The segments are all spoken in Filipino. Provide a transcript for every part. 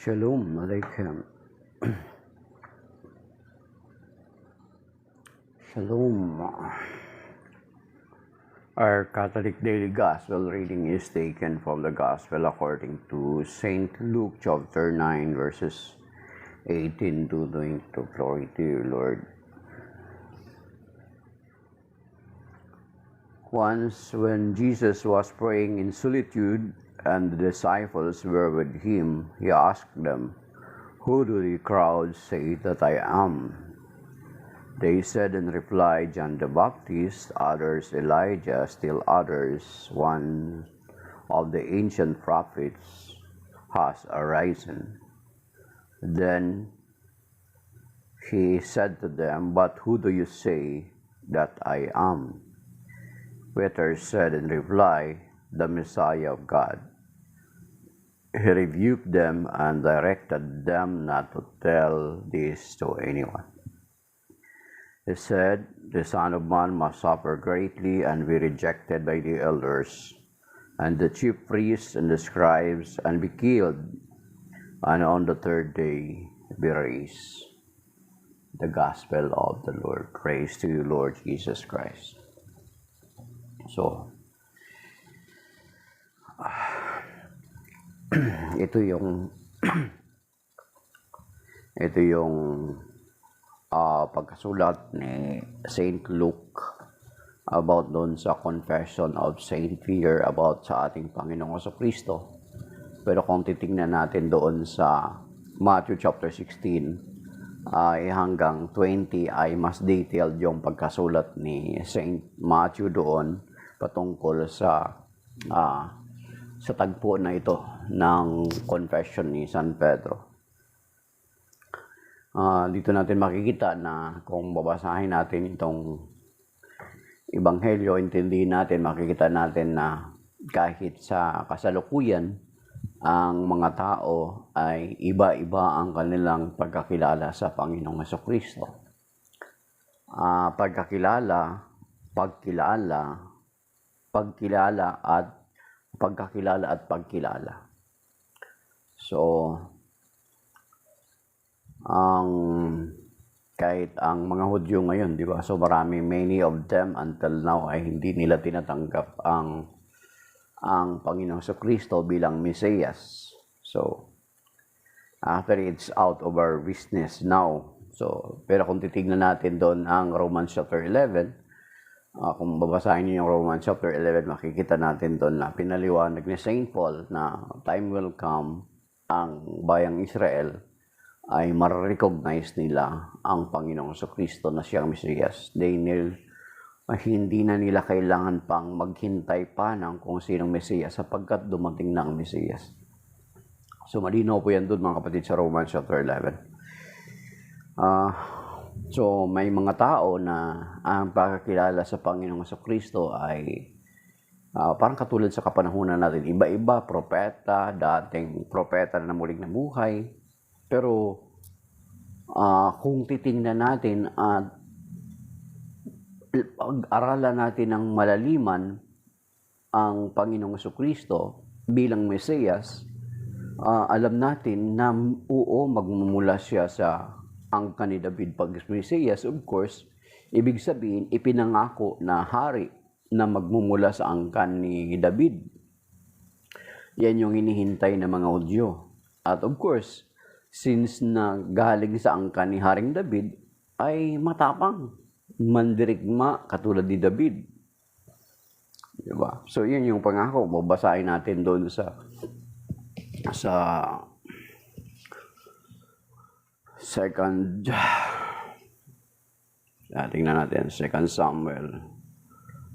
Shalom Aleichem. Shalom. Our Catholic Daily Gospel reading is taken from the Gospel according to St. Luke chapter 9 verses 18 to 22. Glory to you, Lord. Once when Jesus was praying in solitude and the disciples were with him, he asked them, "Who do the crowds say that I am?" They said in reply, "John the Baptist, others Elijah, still others one of the ancient prophets has arisen." Then he said to them, "But who do you say that I am?" Peter said in reply, "The Messiah of God." He rebuked them and directed them not to tell this to anyone. He said, "The Son of Man must suffer greatly and be rejected by the elders and the chief priests and the scribes, and be killed, and on the third day be raised." The Gospel of the Lord. Praise to you, Lord Jesus Christ. So, ito yung pagkasulat ni St. Luke about doon sa confession of St. Peter about sa ating Panginoong Jesucristo. Pero kung titingnan natin doon sa Matthew chapter 16 ay hanggang 20 ay mas detailed yung pagkasulat ni St. Matthew doon patungkol sa tagpo na ito ng confession ni San Pedro. Dito natin makikita na kung babasahin natin itong Ebanghelyo, intindihin natin, makikita natin na kahit sa kasalukuyan, ang mga tao ay iba-iba ang kanilang pagkakilala sa Panginoong Jesucristo. Pagkakilala at pagkilala. So, kahit ang mga Hudyo ngayon, di ba? So many of them until now ay hindi nila tinatanggap ang Panginoong Jesucristo bilang Mesiyas. So, after it's out of our business now. So, pero kung titignan natin doon ang Romans chapter 11, kung babasahin niyo yung Romans chapter 11, makikita natin doon na pinaliwanag ni St. Paul na time will come, ang bayang Israel ay ma-recognize nila ang Panginoong Jesucristo na siyang Mesiyas. Hindi na nila kailangan pang maghintay pa ng kung sinong Mesiyas sapagkat dumating na ang Mesiyas. So malinaw po yan doon mga kapatid sa Romans chapter 11. So, may mga tao na ang pagkakilala sa Panginoong Jesucristo ay parang katulad sa kapanahunan natin. Iba-iba, propeta, dating propeta na muling namuhay. Pero, kung titingnan natin at pag-aralan natin ng malaliman ang Panginoong Jesucristo bilang Mesiyas, alam natin na magmumula siya sa angkan ni David. Pag Mesiyas, of course, ibig sabihin, ipinangako na hari na magmumula sa angkan ni David. Yan yung hinihintay ng mga Hudyo. At of course, since na galing sa angkan ni Haring David, ay matapang, mandirigma, katulad ni David. Diba? So, yun yung pangako. Babasahin natin doon sa tingnan natin, 2 Samuel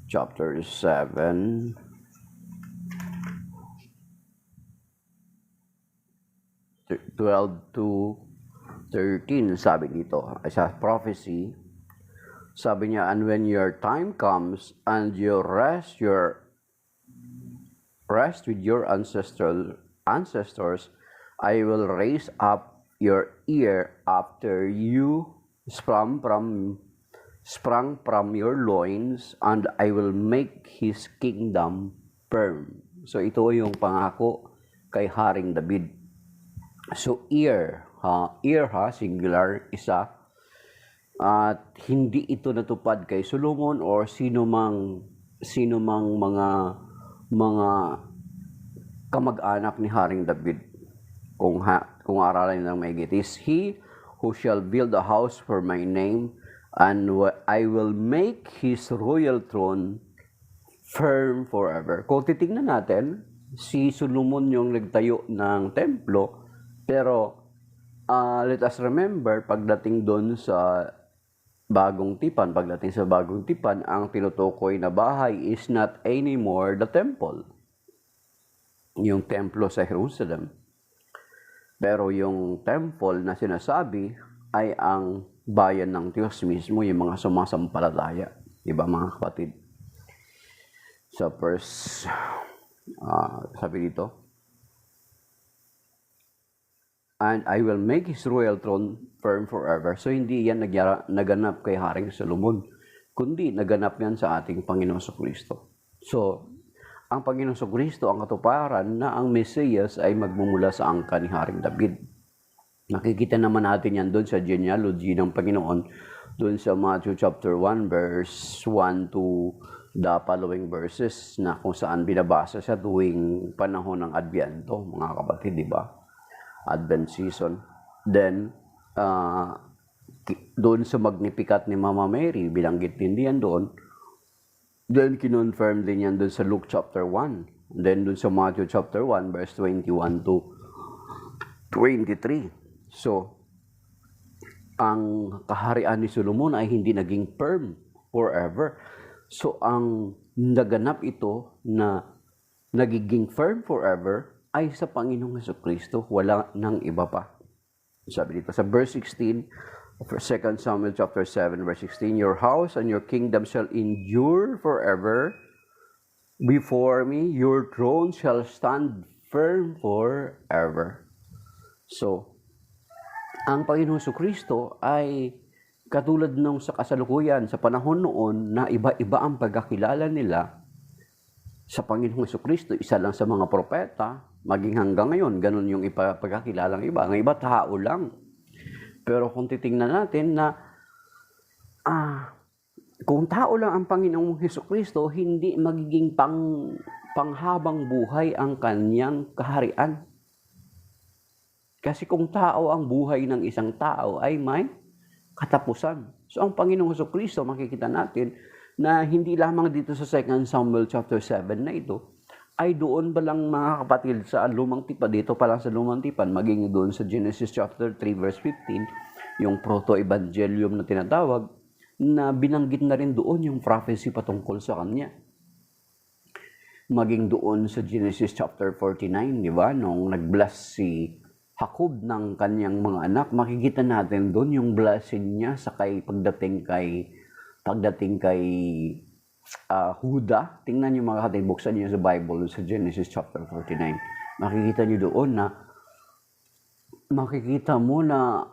chapter 7 12 to 13, sabi dito, sa prophecy, sabi niya, "And when your time comes and you rest with your ancestors, I will raise up your ear after you sprung from your loins, and I will make his kingdom firm." So ito yung pangako kay Haring David. So ear singular, isa, at hindi ito natupad kay Solomon or sino mang mga kamag-anak ni Haring David. Kung aralin ng maigit, is he who shall build a house for my name, and I will make his royal throne firm forever. Kung titingnan natin, si Solomon yung nagtayo ng templo, pero let us remember, pagdating sa bagong tipan, ang tinutukoy na bahay is not anymore the temple, yung templo sa Jerusalem. Pero yung temple na sinasabi ay ang bayan ng Diyos mismo, yung mga sumasampalataya. Diba mga kapatid? Sa verse, sabi dito, and I will make his royal throne firm forever. So hindi yan naganap kay Haring Solomon, kundi naganap yan sa ating Panginoon Kristo. So, ang Panginoon Kristo ang katuparan na ang Mesiyas ay magmumula sa angka ni Haring David. Nakikita naman natin yan doon sa genealogy ng Panginoon, doon sa Matthew chapter 1 verse 1 to the following verses, na kung saan binabasa siya tuwing panahon ng Adbyento, mga kapatid, di ba? Advent season. Then, doon sa Magnificat ni Mama Mary, binanggit din yan doon. Then, kinonfirm din yan doon sa Luke chapter 1. Then, doon sa Matthew chapter 1, verse 21 to 23. So, ang kaharian ni Solomon ay hindi naging firm forever. So, ang naganap ito na nagiging firm forever ay sa Panginoong Jesucristo, wala nang iba pa. Sabi dito sa verse 16, 2 Samuel chapter 7 verse 16, your house and your kingdom shall endure forever. Before me, your throne shall stand firm forever. So, ang Panginoong Jesucristo ay katulad nung sa kasalukuyan, sa panahon noon na iba-iba ang pagkakilala nila sa Panginoong Jesucristo. Isa lang sa mga propeta, maging hanggang ngayon, ganun yung pagkakilala ng iba. Ang iba, tao lang. Pero kung titingnan natin na kung tao lang ang Panginoong Jesucristo, hindi magiging panghabang buhay ang kanyang kaharian. Kasi kung tao ang buhay ng isang tao ay may katapusan. So ang Panginoong Jesucristo, makikita natin na hindi lamang dito sa 2 Samuel chapter 7 na ito, ay doon ba lang mga kapatid sa lumang tipan, dito pa lang sa lumang tipan, maging doon sa Genesis chapter 3 verse 15, yung proto-evangelium na tinatawag, na binanggit na rin doon yung prophecy patungkol sa kanya. Maging doon sa Genesis chapter 49, di ba, nung nag-bless si Jacob ng kanyang mga anak, makikita natin doon yung blessing niya sa pagdating kay Huda. Tingnan niyo mga kapatid, buksan niyo sa Bible sa Genesis chapter 49. Makikita niyo doon na makikita mo na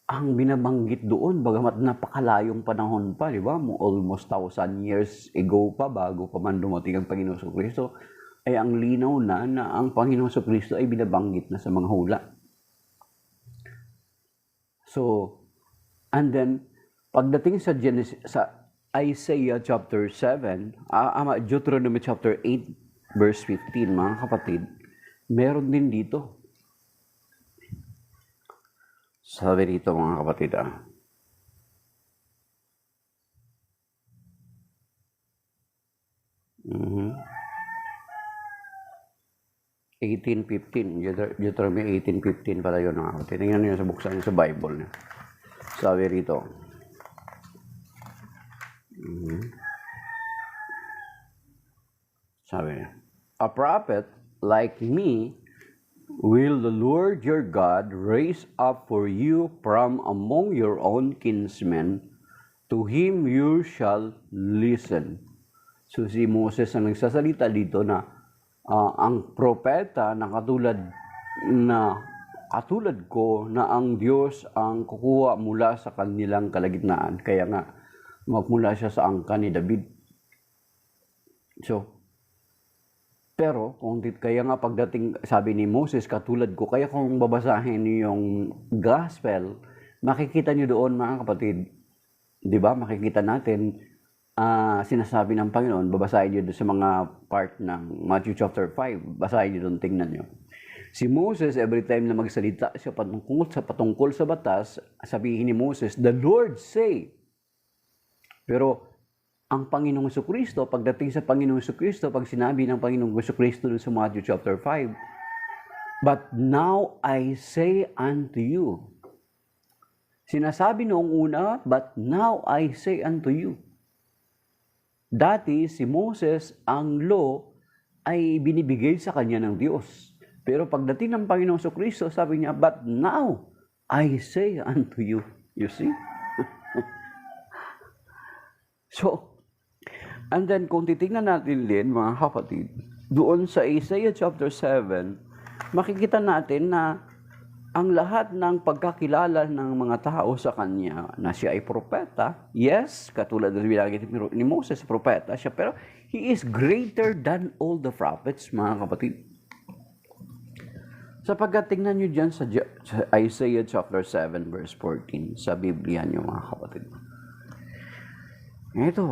ang binabanggit doon, bagamat napakalayong panahon pa, di ba? Almost 1,000 years ago pa, bago pa man dumating ang Panginoon Kristo, ay ang linaw na ang Panginoon Kristo ay binabanggit na sa mga hula. So, and then, pagdating sa Isaiah chapter 7, Deuteronomy chapter 8, verse 15, mga kapatid, meron din dito. Sabi dito mga kapatid, 18:15, Deuteronomy 18:15 pala yun mga kapatid. Tingnan nyo sa buksan nyo sa Bible niya. Sabi rito, sabi niya, a prophet like me will the Lord your God raise up for you from among your own kinsmen, to him you shall listen. So si Moses ang nagsasalita dito na ang propeta na katulad ko, na ang Diyos ang kukuha mula sa kanilang kalagitnaan. Kaya nga, magmula siya sa angka ni David. So, Pero kaya nga pagdating, sabi ni Moses, katulad ko, kaya kung babasahin niyo yung gospel, makikita niyo doon mga kapatid, di ba? Makikita natin, sinasabi ng Panginoon, babasahin niyo doon sa mga part ng Matthew chapter 5, basahin niyo doon, tingnan niyo. Si Moses, every time na magsalita siya patungkol sa batas, sabihin ni Moses, the Lord say. Pero ang Panginoong Jesucristo, pagdating sa Panginoong Jesucristo, pag sinabi ng Panginoong Jesucristo sa Matthew chapter 5, but now I say unto you. Sinasabi noong una, but now I say unto you. Dati si Moses, ang law ay binibigay sa kanya ng Diyos. Pero pagdating ng Panginoong Jesucristo, sabi niya, but now I say unto you. You see? So, and then kung titingnan natin din, mga kapatid, doon sa Isaiah chapter 7, makikita natin na ang lahat ng pagkakilala ng mga tao sa kanya na siya ay propeta, yes, katulad ng binanggit ni Moses, propeta siya, pero he is greater than all the prophets, mga kapatid. Sapagkat tingnan nyo dyan sa Isaiah chapter 7 verse 14 sa Biblia nyo, mga kapatid. Ito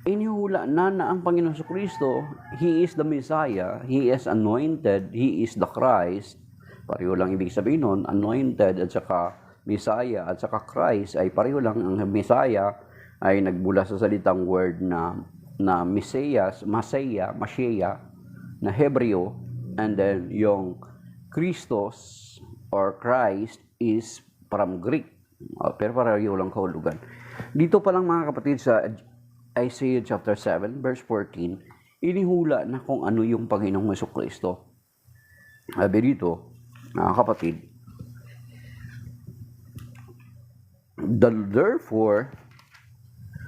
inihula na ang Panginoon Kristo, He is the Messiah, He is anointed, He is the Christ. Pareho lang ibig sabihin nun, anointed at saka Messiah at saka Christ ay pareho lang. Ang Messiah ay nagbula sa salitang word na Messias, Masaya, na Hebreo, and then yung Christos or Christ is from Greek. Pero pareho lang kahulugan. Dito pa lang mga kapatid sa Isaiah chapter 7 verse 14, inihula na kung ano yung Panginoong Jesucristo. Sabi dito, mga kapatid, therefore,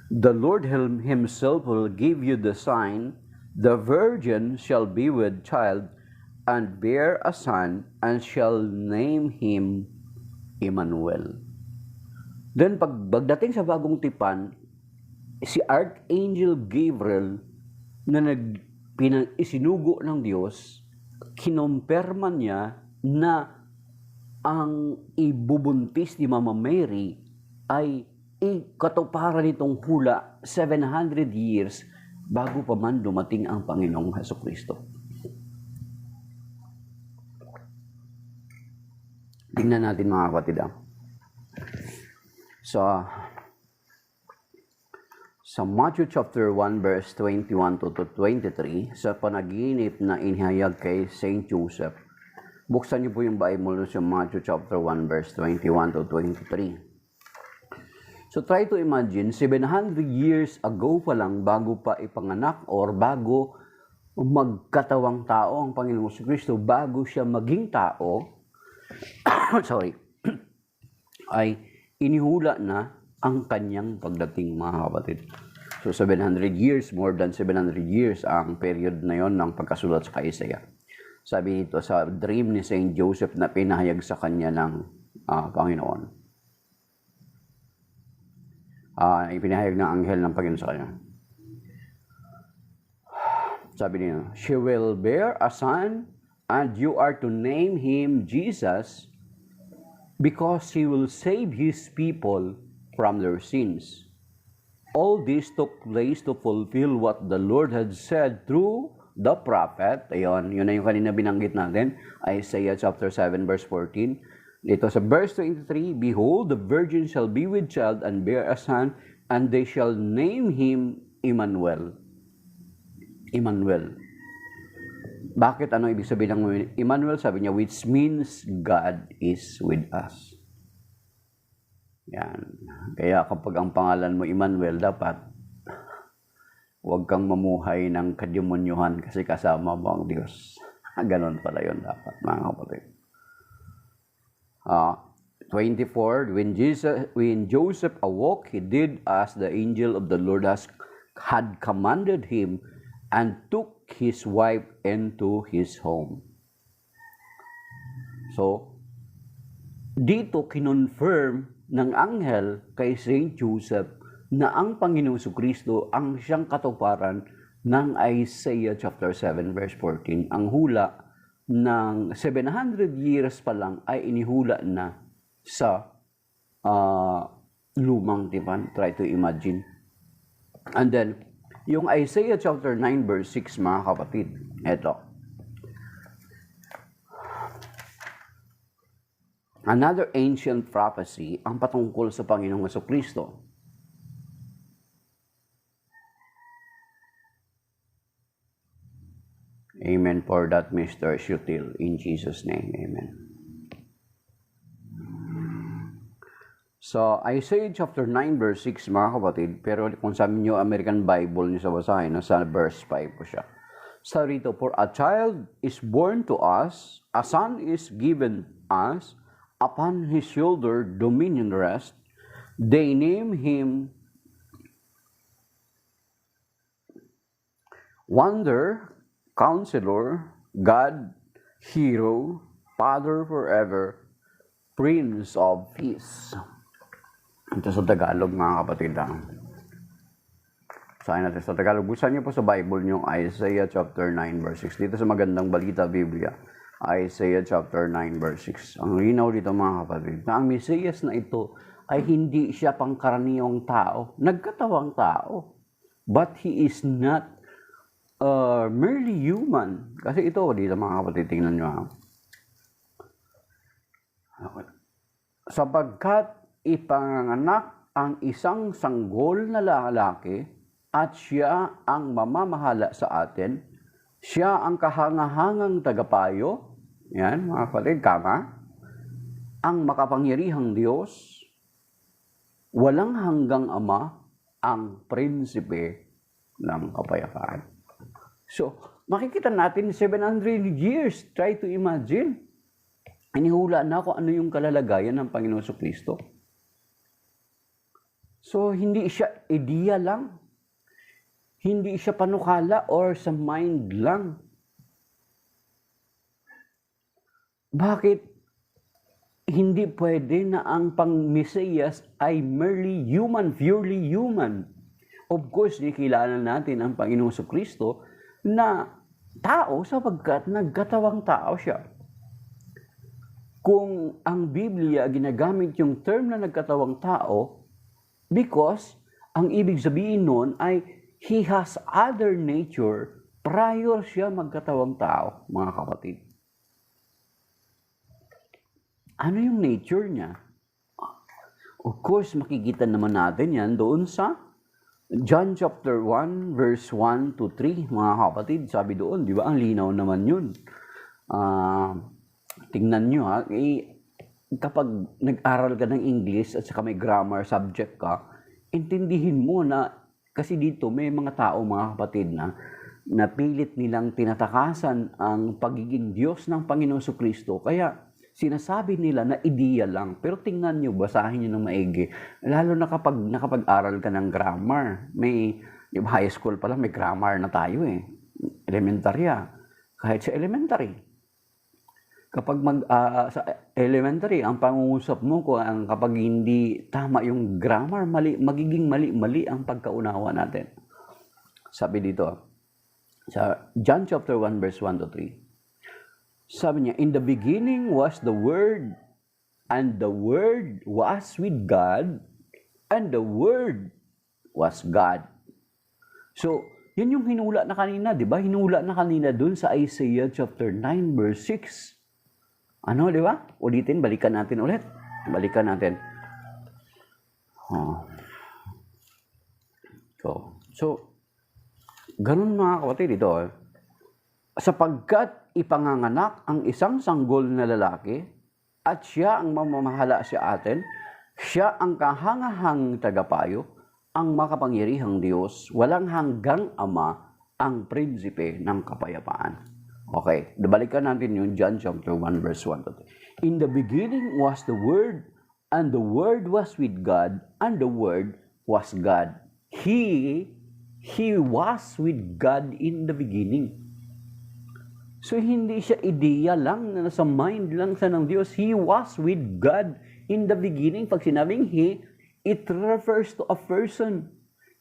the Lord Himself will give you the sign, the virgin shall be with child, and bear a son, and shall name him Emmanuel. Then, pagdating sa bagong tipan, si Archangel Gabriel na isinugo ng Diyos, kinomperma niya na ang ibubuntis ni Mama Mary ay katuparan nitong hula 700 years bago pa man dumating ang Panginoong Jesucristo. Tingnan natin mga kapatid. Sa Matthew chapter 1 verse 21 to 23, sa panaginip na inihayag kay Saint Joseph, buksan niyo po yung Bible sa Matthew chapter 1 verse 21 to 23. So try to imagine, 700 years ago pa lang, bago pa ipanganak or bago magkatawang tao ang Panginoong Kristo, bago siya maging tao, ay inihula na ang kanyang pagdating, mga kapatid. So 700 years, more than 700 years ang period na yon ng pagkasulat sa Isaiah. Sabi ito sa dream ni Saint Joseph na pinahayag sa kanya ng Panginoon. Ipinahayag ng anghel ng Panginoon sa kanya. Sabi niya, she will bear a son, and you are to name him Jesus, because he will save his people from their sins. All this took place to fulfill what the Lord had said through the prophet. Ayun, yun na yung kanina binanggit natin, Isaiah chapter 7 verse 14. Dito sa verse 23, behold, the virgin shall be with child and bear a son, and they shall name him Emmanuel. Emmanuel. Bakit? Ano ibig sabihin ng Emmanuel? Sabi niya, which means God is with us. Yan. Kaya kapag ang pangalan mo Emmanuel, dapat huwag kang mamuhay ng kademonyuhan kasi kasama mo ang Diyos. Ganon pala yun dapat, mga kapatid. 24, when Joseph awoke, he did as the angel of the Lord had commanded him, and took his wife into his home. So, dito kinonfirm ng anghel kay Saint Joseph na ang Panginoong Kristo ang siyang katuparan ng Isaiah chapter 7 verse 14, ang hula ng 700 years pa lang ay inihula na sa lumang tipan. Try to imagine. And then, yung Isaiah chapter 9 verse 6, mga kapatid, eto. Another ancient prophecy ang patungkol sa Panginoong Jesucristo. Amen for that, Mr. Shutil. In Jesus' name, amen. So, Isaiah chapter 9 verse 6, mga kapatid, pero kung sabi nyo American Bible nyo sa basahin, nasa verse 5 po siya. Sa rito, for a child is born to us, a son is given us, upon his shoulder dominion rest, they name him Wonder, Counselor, God, Hero, Father forever, Prince of Peace. Ito sa Tagalog, mga kapatid. Sahin natin sa Tagalog. Buksan niyo po sa Bible niyo, Isaiah chapter 9 verse 6. Dito sa Magandang Balita, Biblia. Isaiah chapter 9 verse 6. Ang linaw dito, mga kapatid, na ang Mesiyas na ito ay hindi siya pangkaraniwang tao, nagkatawang tao. But he is not merely human. Kasi ito, dito mga kapatid, tingnan nyo. Sapagkat ipanganak ang isang sanggol na lalaki at siya ang mamamahala sa atin. Siya ang kahangahangang tagapayo. Yan, mga kapatid, kama. Ang makapangyarihang Diyos, walang hanggang Ama, ang prinsipe ng kapayapaan. So, makikita natin 700 years. Try to imagine. Inihula na kung ano yung kalalagayan ng Panginoon Jesucristo. So, hindi siya ideya lang. Hindi siya panukala or sa mind lang. Bakit hindi pwede na ang pang-Mesiyas ay merely human, purely human? Of course, nakilala natin ang Panginoong Jesucristo na tao sapagkat nagkatawang tao siya. Kung ang Biblia ginagamit yung term na nagkatawang tao, because ang ibig sabihin nun ay he has other nature prior siya magkatawang tao, mga kapatid. Ano yung nature niya? Of course, makikita naman natin yan doon sa John chapter 1, verse 1 to 3, mga kapatid. Sabi doon, di ba? Ang linaw naman yun. Tingnan nyo ha, kapag nag-aral ka ng English at saka may grammar subject ka, intindihin mo na, kasi dito may mga tao, mga kapatid, na napilit nilang tinatakasan ang pagiging Diyos ng Panginoong Jesucristo. Kaya, sinasabi nila na ideya lang. Pero tingnan nyo, basahin nyo ng maigi. Lalo na kapag nakapag-aral ka ng grammar. May, yung high school pa lang, may grammar na tayo eh. Elementarya. Kahit sa elementary. Kapag sa elementary, ang pangungusap mo kung kapag hindi tama yung grammar, magiging mali ang pagkaunawa natin. Sabi dito, sa John chapter 1 verse 1 to 3. Sabi niya, in the beginning was the Word, and the Word was with God, and the Word was God. So, yun yung hinula na kanina, di ba? Hinula na kanina dun sa Isaiah chapter 9 verse 6. Ano, di ba? Ulitin, balikan natin ulit. Balikan natin. So, ganun mga kapatid ito. Sapagkat ipanganganak ang isang sanggol na lalaki at siya ang mamamahala sa atin, siya ang kahangahang tagapayo, ang makapangyarihang Diyos, walang hanggang Ama, ang prinsipe ng kapayapaan. Okay, balikan natin yung John chapter 1 verse 1 to 3. In the beginning was the Word, and the Word was with God, and the Word was God. He was with God in the beginning. So, hindi siya ideya lang, na nasa mind lang siya ng Diyos. He was with God in the beginning. Pag sinabing He, it refers to a person.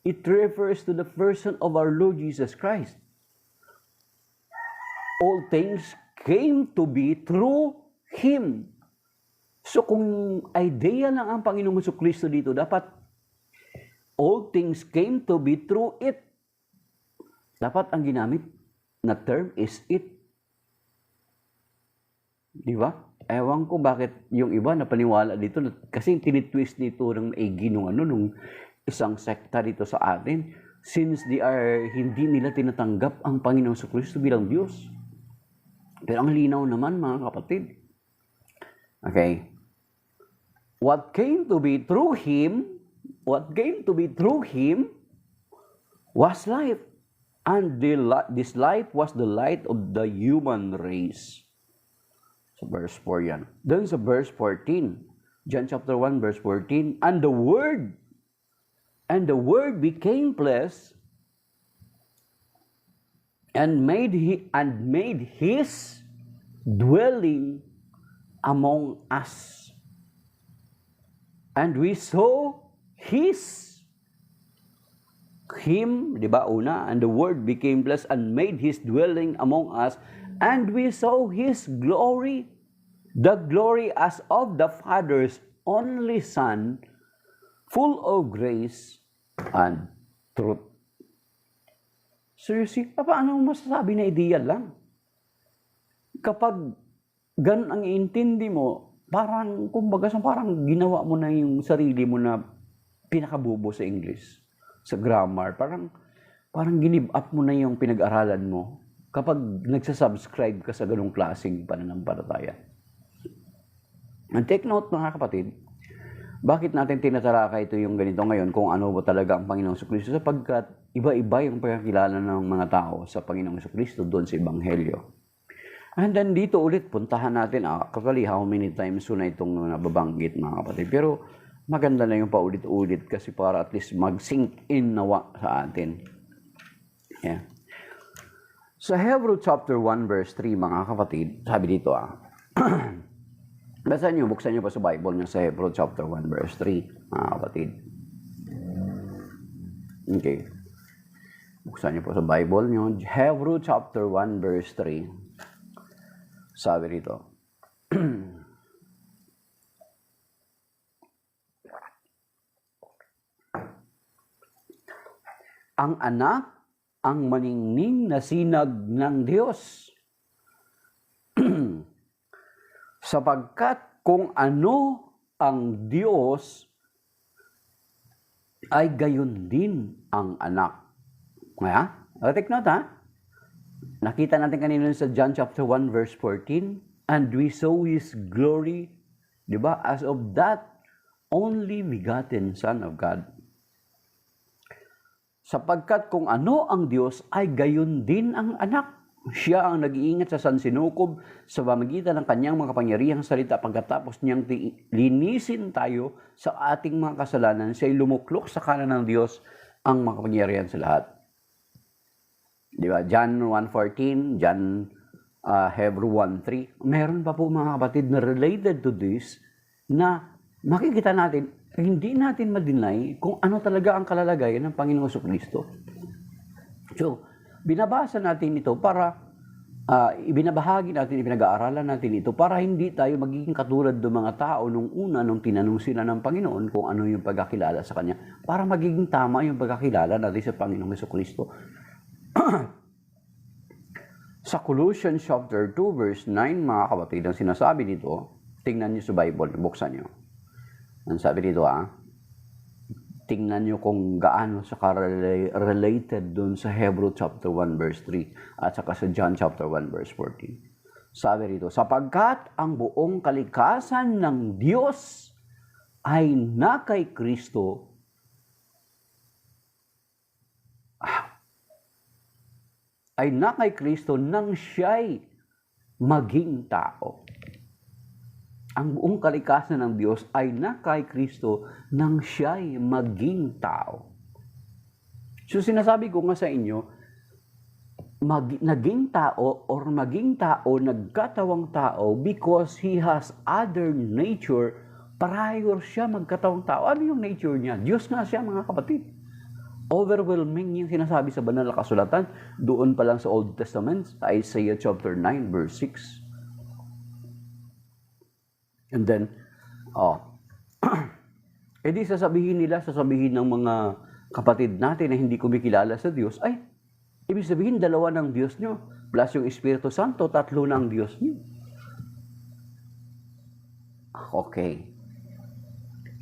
It refers to the person of our Lord Jesus Christ. All things came to be through Him. So kung idea lang ang Panginoong Jesucristo dito, dapat all things came to be through it. Dapat ang ginamit na term is it. Di ba? Ewan ko bakit yung iba napaniwala dito kasi tinitwist nito ng maigi nung isang sekta dito sa atin since hindi nila tinatanggap ang Panginoong Jesucristo bilang Diyos. Pero ang linaw naman mga kapatid. Okay. What came to be through Him was life. And this life was the light of the human race. Sa verse 4 yan. Then sa verse 14, John chapter 1 verse 14, and the Word became flesh and made His dwelling among us. And we saw Him, di ba una? And the Word became flesh and made His dwelling among us. And we saw His glory, the glory as of the Father's only Son, full of grace and truth. So you see, paano masasabi na ideal lang? Kapag ganun ang iintindi mo, parang, kumbaga, parang ginawa mo na yung sarili mo na pinakabubo sa English, sa grammar. Parang give up mo na yung pinag-aralan mo kapag nagsasubscribe ka sa ganung klaseng pananampalataya. And take note mga kapatid, bakit natin tinatalakay ito yung ganito ngayon kung ano ba talaga ang Panginoong Jesucristo? Sapagkat iba-iba yung pagkakilala ng mga tao sa Panginoong Jesucristo doon sa Ebanghelyo. And then dito ulit, puntahan natin, actually how many times na itong nababanggit mga kapatid. Pero maganda na yung paulit-ulit kasi para at least mag-sink in nawa sa atin. Yeah. Sa Hebrew chapter 1 verse 3 mga kapatid, sabi dito buksan niyo pa sa Bible niyo sa Hebrew chapter 1 verse 3 mga kapatid. Okay. Buksan niyo po sa Bible niyo, Hebrew chapter 1 verse 3. Sabi dito. Ang anak ang maningning na sinag ng Diyos. Sapagkat kung ano ang Diyos, ay gayon din ang anak. Kaya, take note Nakita natin kanina sa John chapter 1 verse 14, and we saw His glory, di ba? As of that only begotten Son of God. Sapagkat kung ano ang Diyos, ay gayon din ang anak. Siya ang nag-iingat sa sansinukob sa pamamagitan ng kanyang mga kapangyarihang salita pagkatapos niyang linisin tayo sa ating mga kasalanan. Siya'y lumuklok sa kanan ng Diyos ang mga kapangyarihan sa lahat. Di ba? John 1:14, John Hebrew 1:3. Meron pa po mga kapatid na related to this na makikita natin, hindi natin ma-deny kung ano talaga ang kalalagayan ng Panginoong Jesucristo. So, binabasa natin ito para, ibinabahagi natin, ibinag-aaralan natin ito para hindi tayo magiging katulad ng mga tao nung tinanong sila ng Panginoon kung ano yung pagkakilala sa Kanya, para magiging tama yung pagkakilala natin sa Panginoong Jesucristo. Sa Colossians chapter 2 verse 9 mga kapatid, ang sinasabi dito, tingnan niyo sa Bible, buksan niyo. Ang sabi dito tingnan niyo kung gaano sa related doon sa Hebrew chapter 1 verse 3 at saka sa John chapter 1 verse 14. Sabi dito, sapagkat ang buong kalikasan ng Diyos ay na kay Kristo nang siya'y maging tao. Ang buong kalikasan ng Diyos ay na kay Kristo nang siya'y maging tao. So sinasabi ko nga sa inyo, naging tao, nagkatawang tao because He has other nature prior siya magkatawang tao. Ano yung nature niya? Diyos nga siya mga kapatid. Overwhelming yung sinasabi sa banal na kasulatan. Doon pa lang sa Old Testament, sa Isaiah chapter 9, verse 6. And then, edi sasabihin ng mga kapatid natin na hindi kumikilala sa Diyos, ay, ibig sabihin, dalawa ng Diyos nyo, plus yung Espiritu Santo, tatlo ng Diyos nyo. Okay.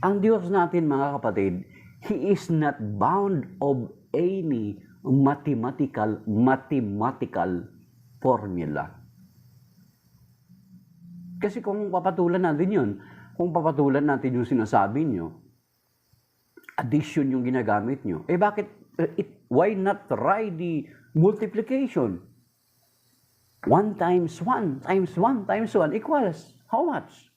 Ang Diyos natin, mga kapatid, He is not bound of any mathematical formula. Kasi kung papatulan natin yung sinasabi nyo, addition yung ginagamit nyo, why not try the multiplication? 1 times 1 times 1 times 1 equals how much?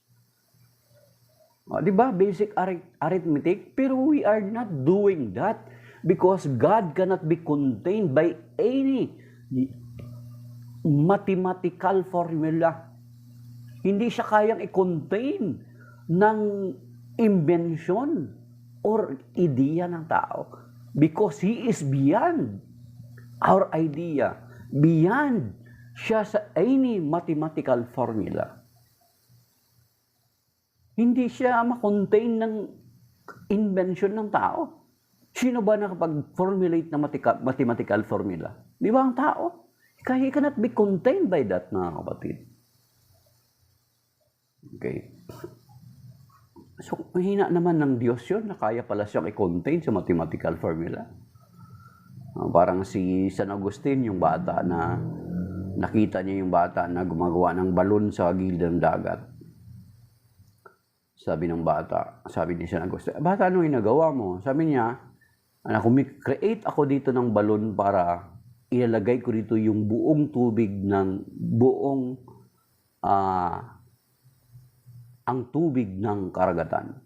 Di ba? Basic arithmetic. Pero we are not doing that because God cannot be contained by any mathematical formula. Hindi siya kayang i-contain ng invention or ideya ng tao because He is beyond our idea, beyond siya sa any mathematical formula. Hindi siya ma-contain ng invention ng tao. Sino ba nakapag-formulate ng mathematical formula? Di ba ang tao? He cannot be contained by that, mga kapatid. Okay. So, mahina naman ng Diyos yun na kaya pala siyang i-contain sa mathematical formula. Parang si San Agustin, yung bata na nakita niya yung bata na gumagawa ng balon sa gilid ng dagat. Sabi ng bata, sabi ni San Agustin, bata, ano yung nagawa mo? Sabi niya, create ako dito ng balon para ilalagay ko dito yung buong tubig ng ang tubig ng karagatan.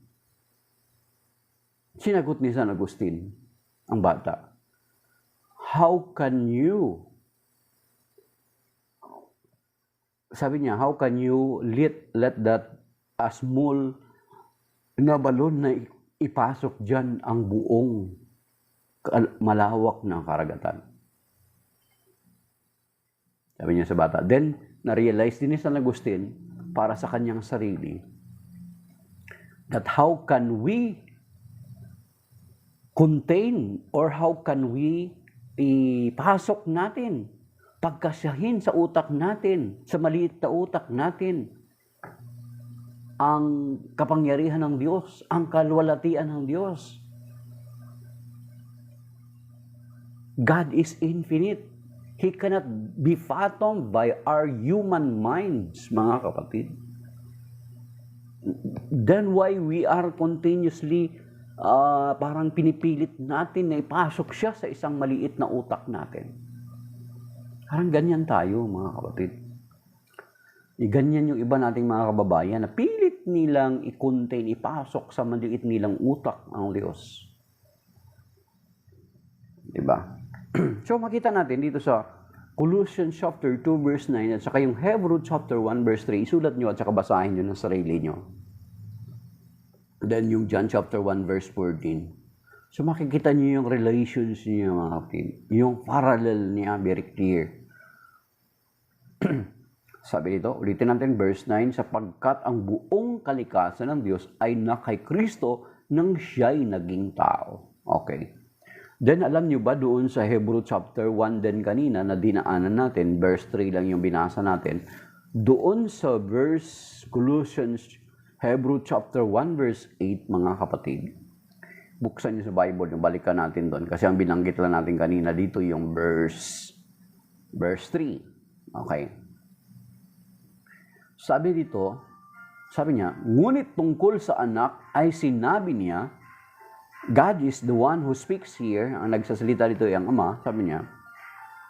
Sinagot ni San Agustin, ang bata, sabi niya, how can you let that a small na balon na ipasok dyan ang buong malawak na karagatan? Sabi niya sa bata. Then, na-realize din ni San Agustin para sa kanyang sarili that how can we contain or how can we ipasok natin, pagkasyahin sa utak natin, sa maliit na utak natin, ang kapangyarihan ng Diyos, ang kalwalatian ng Diyos. God is infinite. He cannot be fathomed by our human minds, mga kapatid. Then why we are continuously parang pinipilit natin na ipasok siya sa isang maliit na utak natin. Parang ganyan tayo, mga kapatid. Ganyan yung iba nating mga kababayan na pilit nilang i-contain, ipasok sa maliit nilang utak ang Diyos. Diba? So makita natin dito sa Colossians chapter 2 verse 9 at saka yung Hebrews chapter 1 verse 3, isulat nyo at saka basahin nyo ng sarili nyo. Then yung John chapter 1 verse 14. So makikita nyo yung relations niya, mga kapatid. Yung parallel niya, very clear. Sabi dito, ulitin natin verse 9, sapagkat ang buong kalikasan ng Diyos ay na kay Kristo nang siya'y naging tao. Okay. Then alam nyo ba doon sa Hebrews chapter 1 din kanina na dinaanan natin, verse 3 lang yung binasa natin, doon sa verse Colossians, Hebrews chapter 1 verse 8, mga kapatid, buksan nyo sa Bible, yung balikan natin doon, kasi ang binanggit lang natin kanina dito yung verse 3. Okay. Sabi dito, sabi niya, ngunit tungkol sa anak ay sinabi niya, God is the one who speaks here, ang nagsasalita dito ay ang Ama, sabi niya,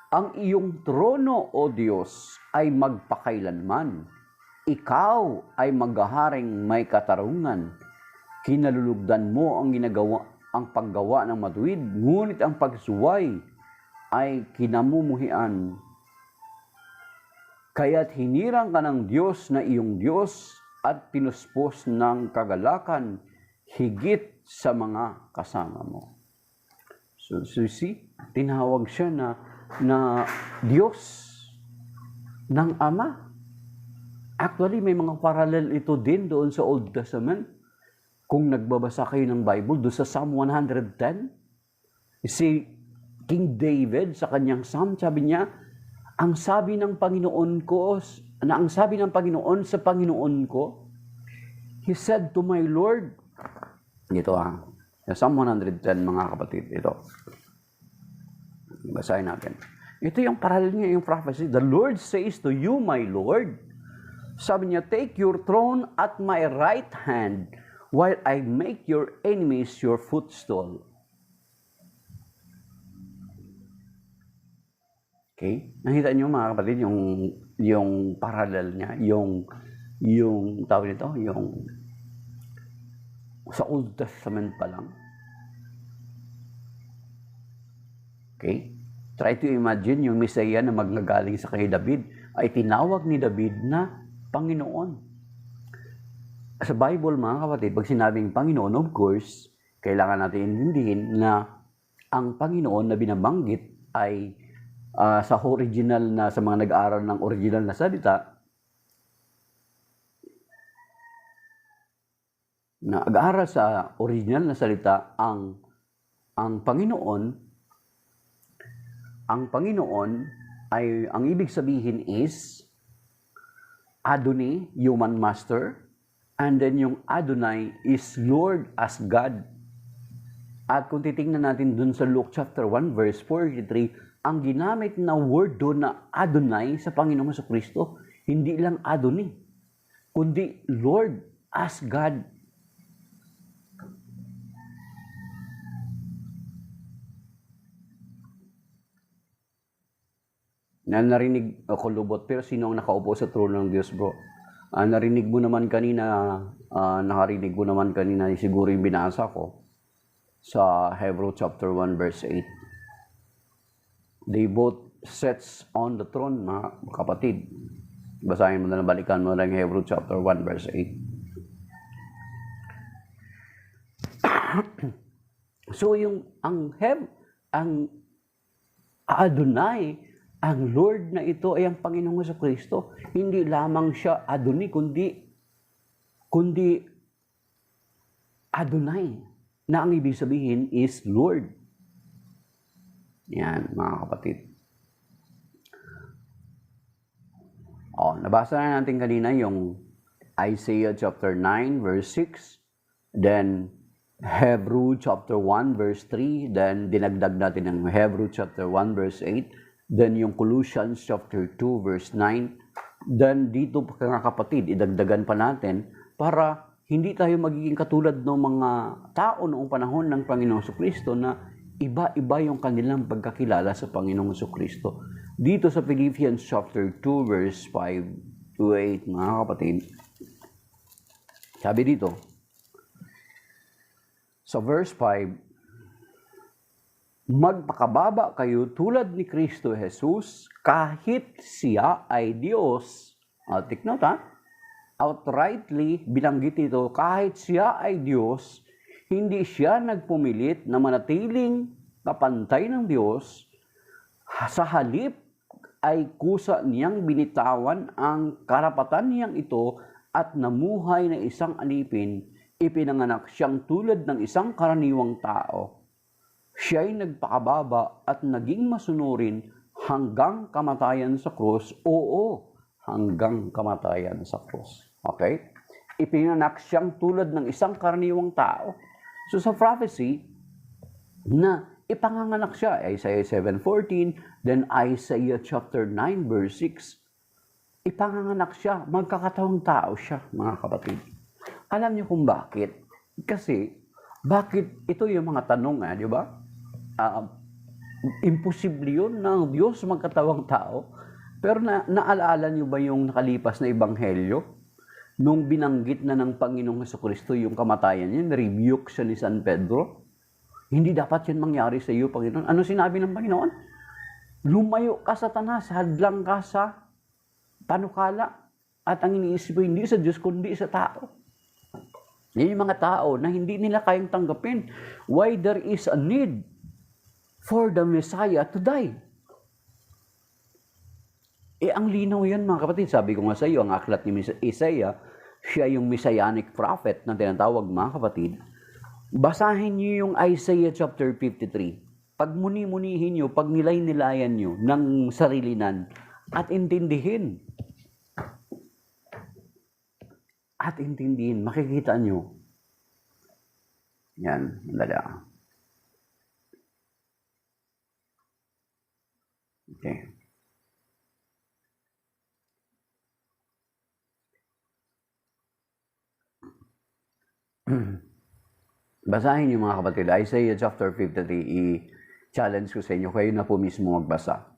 ang iyong trono, O Diyos, ay magpakailanman. Ikaw ay maghaharing may katarungan. Kinalulugdan mo ang paggawa ng matuwid, ngunit ang pagsuway ay kinamumuhian. Kaya't hinirang ka ng Diyos na iyong Diyos at pinuspos ng kagalakan higit sa mga kasama mo. So you see, tinawag siya na Diyos ng Ama. Actually, may mga parallel ito din doon sa Old Testament. Kung nagbabasa kayo ng Bible, doon sa Psalm 110, si King David sa kanyang Psalm, sabi niya, ang sabi ng Panginoon sa Panginoon ko, He said to my Lord, ito Psalm 110 mga kapatid, ito. Basahin natin. Ito yung parallel niya, yung prophecy. The Lord says to you, my Lord, sabi niya, take your throne at my right hand while I make your enemies your footstool. Okay? Nakita niyo mga kapatid, yung parallel niya, yung tawag nito, yung sa Old Testament pa lang. Okay? Try to imagine yung Messiah na magagaling sa kay David ay tinawag ni David na Panginoon. Sa Bible, mga kapatid, pag sinabing Panginoon, of course, kailangan natin intindihin na ang Panginoon na binabanggit ay sa original na, sa mga nag-aaral ng original na salita, nag-aaral sa original na salita, ang Panginoon ay, ang ibig sabihin is, Adonai, human master, and then yung Adonai is Lord as God. At kung titingnan natin dun sa Luke chapter 1 verse 43, ang ginamit na word doon na Adonai sa Panginoong Jesucristo, hindi lang Adonai, kundi Lord as God. Narinig ako lubot, pero sino ang nakaupo sa trono ng Diyos, bro? Nakarinig mo naman kanina, siguro yung binasa ko sa Hebrew chapter 1 verse 8. They both sits on the throne, mga kapatid. Basahin mo na, balikan mo lang Hebrew chapter 1 verse 8. So ang Adonai, ang Lord na ito ay ang Panginoong Jesucristo. Hindi lamang siya Adonai, kundi Adonai, na ang ibig sabihin is Lord. Yan, mga kapatid. Nabasa na natin kanina yung Isaiah chapter 9 verse 6, then Hebrew chapter 1 verse 3, then dinagdag natin ang Hebrew chapter 1 verse 8, then yung Colossians chapter 2 verse 9, then dito mga kapatid, idagdagan pa natin para hindi tayo magiging katulad ng mga tao noong panahon ng Panginoong Jesucristo na iba-iba yung kanilang pagkakilala sa Panginoong Jesucristo. Dito sa Philippians chapter 2 verse 5 to 8, mga kapatid, sabi dito, sa verse 5, magpakababa kayo tulad ni Kristo Jesus kahit siya ay Diyos. Take note outrightly binanggit ito, kahit siya ay Diyos, hindi siya nagpumilit na manatiling kapantay ng Diyos. Sa halip ay kusa niyang binitawan ang karapatan niyang ito at namuhay na isang alipin, ipinanganak siyang tulad ng isang karaniwang tao. Siya'y nagpakababa at naging masunurin hanggang kamatayan sa krus. Oo, hanggang kamatayan sa krus. Okay? Ipinanganak siyang tulad ng isang karaniwang tao. So sa prophecy, na ipanganganak siya, Isaiah 7:14, then Isaiah chapter 9 verse 6, ipanganganak siya, magkakatawang tao siya, mga kapatid. Alam niyo kung bakit? Kasi, bakit ito yung mga tanong, di ba? Imposible yun na ang Diyos magkatawang tao. Pero naalaala niyo ba yung nakalipas na ebanghelyo? Nung binanggit na ng Panginoong Jesucristo yung kamatayan niya, rebuke siya ni San Pedro. Hindi dapat yan mangyari sa iyo, Panginoon. Ano sinabi ng Panginoon? Lumayo ka, Satanas, hadlang ka sa panukala. At ang iniisip mo, hindi sa Diyos, kundi sa tao. Yan yung mga tao na hindi nila kayang tanggapin. Why there is a need for the Messiah to die. Ang linaw yan mga kapatid. Sabi ko nga sa iyo, ang aklat ni Isaiah, siya yung messianic prophet na tinatawag mga kapatid. Basahin niyo yung Isaiah chapter 53. Pag muni-munihin niyo, pag nilay-nilayan niyo ng sarilinan at intindihin. Makikita niyo. Yan, dala. Okay. Basahin niyo mga kapatid, Isaiah chapter 53, i-challenge ko sa inyo, kayo na po mismo magbasa.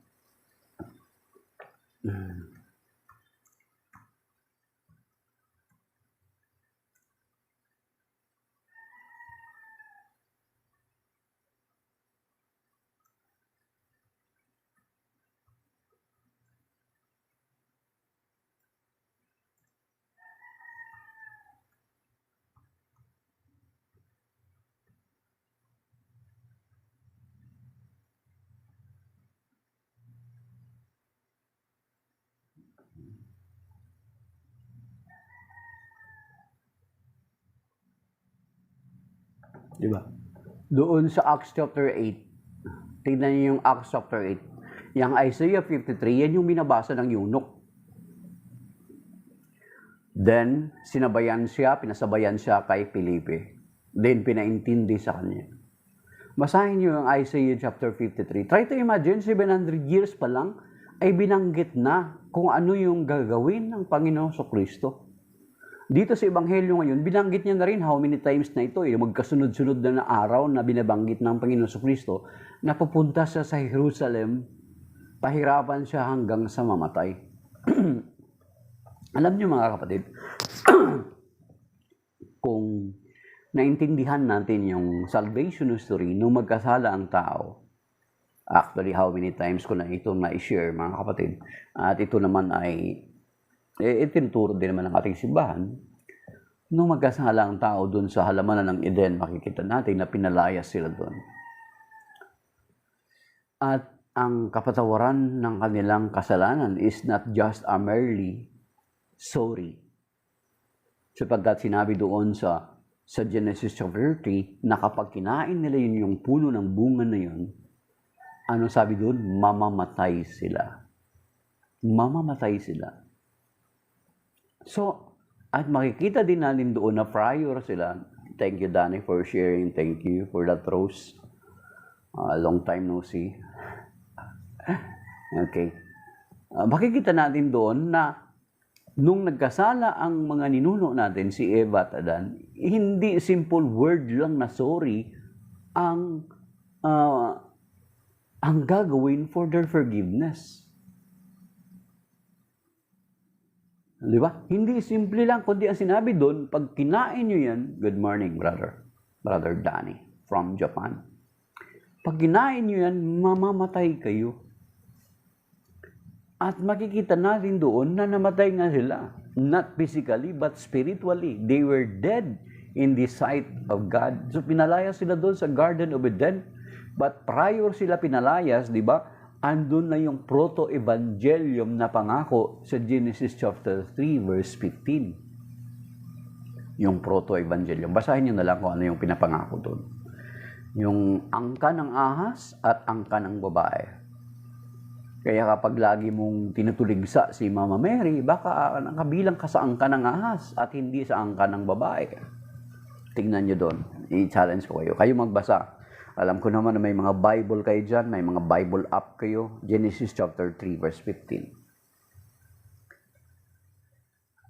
Diba? Doon sa Acts chapter 8, tignan niyo yung Acts chapter 8. Yung Isaiah 53, yan yung binabasa ng eunuch. Then, pinasabayan siya kay Felipe. Then, pinaintindi sa kanya. Basahin niyo yung Isaiah chapter 53. Try to imagine, 700 years pa lang, ay binanggit na kung ano yung gagawin ng Panginoong Kristo. Dito sa Ebanghelyo ngayon, binanggit niya na rin how many times na ito, magkasunod-sunod na araw na binabanggit ng Panginoon Kristo na pupunta siya sa Jerusalem, pahirapan siya hanggang sa mamatay. Alam niyo mga kapatid, kung naintindihan natin yung salvation history nung magkasala ang tao, actually how many times ko na ito na-share mga kapatid, at ito naman ay itinuturo din naman ng ating simbahan, nung magkasala ang tao dun sa halamanan ng Eden, makikita natin na pinalayas sila dun. At ang kapatawaran ng kanilang kasalanan is not just a merely sorry. Sapagkat sinabi doon sa Genesis chapter 30 na kapag kinain nila yun yung puno ng bunga na yun, ano sabi doon? Mamamatay sila. Mamamatay sila. So, at makikita din natin doon na prior sila. Thank you, Danny, for sharing. Thank you for that rose. Long time no see. Okay. Makikita natin doon na nung nagkasala ang mga ninuno natin, si Eva at Adan, hindi simple word lang na sorry ang gagawin for their forgiveness. Di ba? Hindi simple lang, kundi ang sinabi doon, pag kinain nyo yan, good morning, Brother Danny from Japan. Pag kinain nyo yan, mamamatay kayo. At makikita natin doon na namatay nga sila. Not physically, but spiritually. They were dead in the sight of God. So pinalayas sila doon sa Garden of Eden. But prior sila pinalayas, di ba? Andun na yung proto-evangelium na pangako sa Genesis chapter 3 verse 15. Yung proto-evangelium. Basahin niyo na lang kung ano yung pinapangako doon. Yung angka ng ahas at angka ng babae. Kaya kapag lagi mong tinutuligsa si Mama Mary, baka nakabilang ka sa angka ng ahas at hindi sa angka ng babae. Tingnan niyo doon. I-challenge ko kayo. Kayo magbasa. Alam ko naman na may mga Bible kayo dyan, may mga Bible app kayo. Genesis chapter 3 verse 15.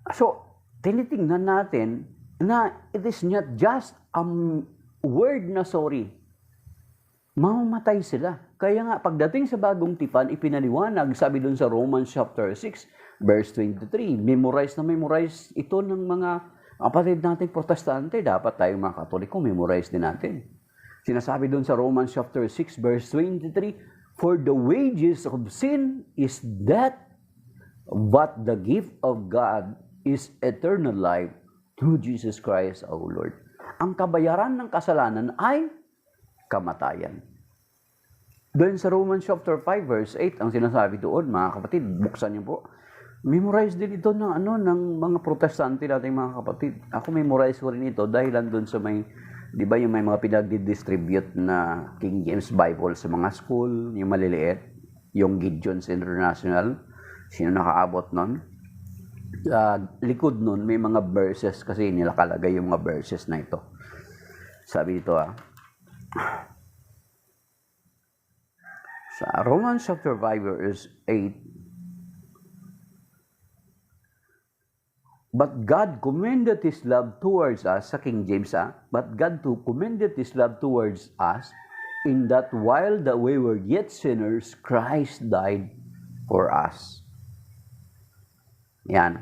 So, tinitingnan natin na it is not just a word na sorry. Mamamatay sila. Kaya nga, pagdating sa bagong tipan, ipinaliwanag, sabi dun sa Romans chapter 6 verse 23, memorize ito ng mga kapatid nating protestante. Dapat tayong mga katoliko, memorize din natin. Sinasabi doon sa Romans chapter 6 verse 23, for the wages of sin is death, but the gift of God is eternal life through Jesus Christ our Lord. Ang kabayaran ng kasalanan ay kamatayan. Doon sa Romans chapter 5 verse 8, ang sinasabi doon, mga kapatid, buksan niyo po. Memorize din ito ng mga protestante nating mga kapatid. Ako memorize ko rin ito dahil doon sa may, di ba yung may mga pinag-distribute na King James Bible sa mga school, yung maliliit, yung Gideon's International, sino nakaabot nun? Likod nun, may mga verses kasi nilakalagay yung mga verses na ito. Sabi dito sa Romans chapter 5 verse 8, but God commended His love towards us, sa King James, but God too commended His love towards us, in that while that we were yet sinners, Christ died for us. Yan.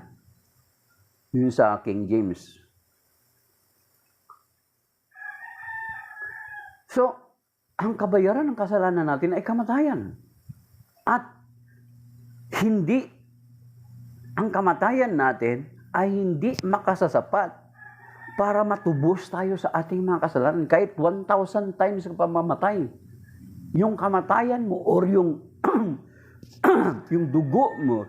Yun sa King James. So, ang kabayaran ng kasalanan natin ay kamatayan. At ang kamatayan natin ay hindi makasasapat para matubos tayo sa ating mga kasalanan. Kahit 1,000 times ka pa mamatay, yung kamatayan mo or yung, yung dugo mo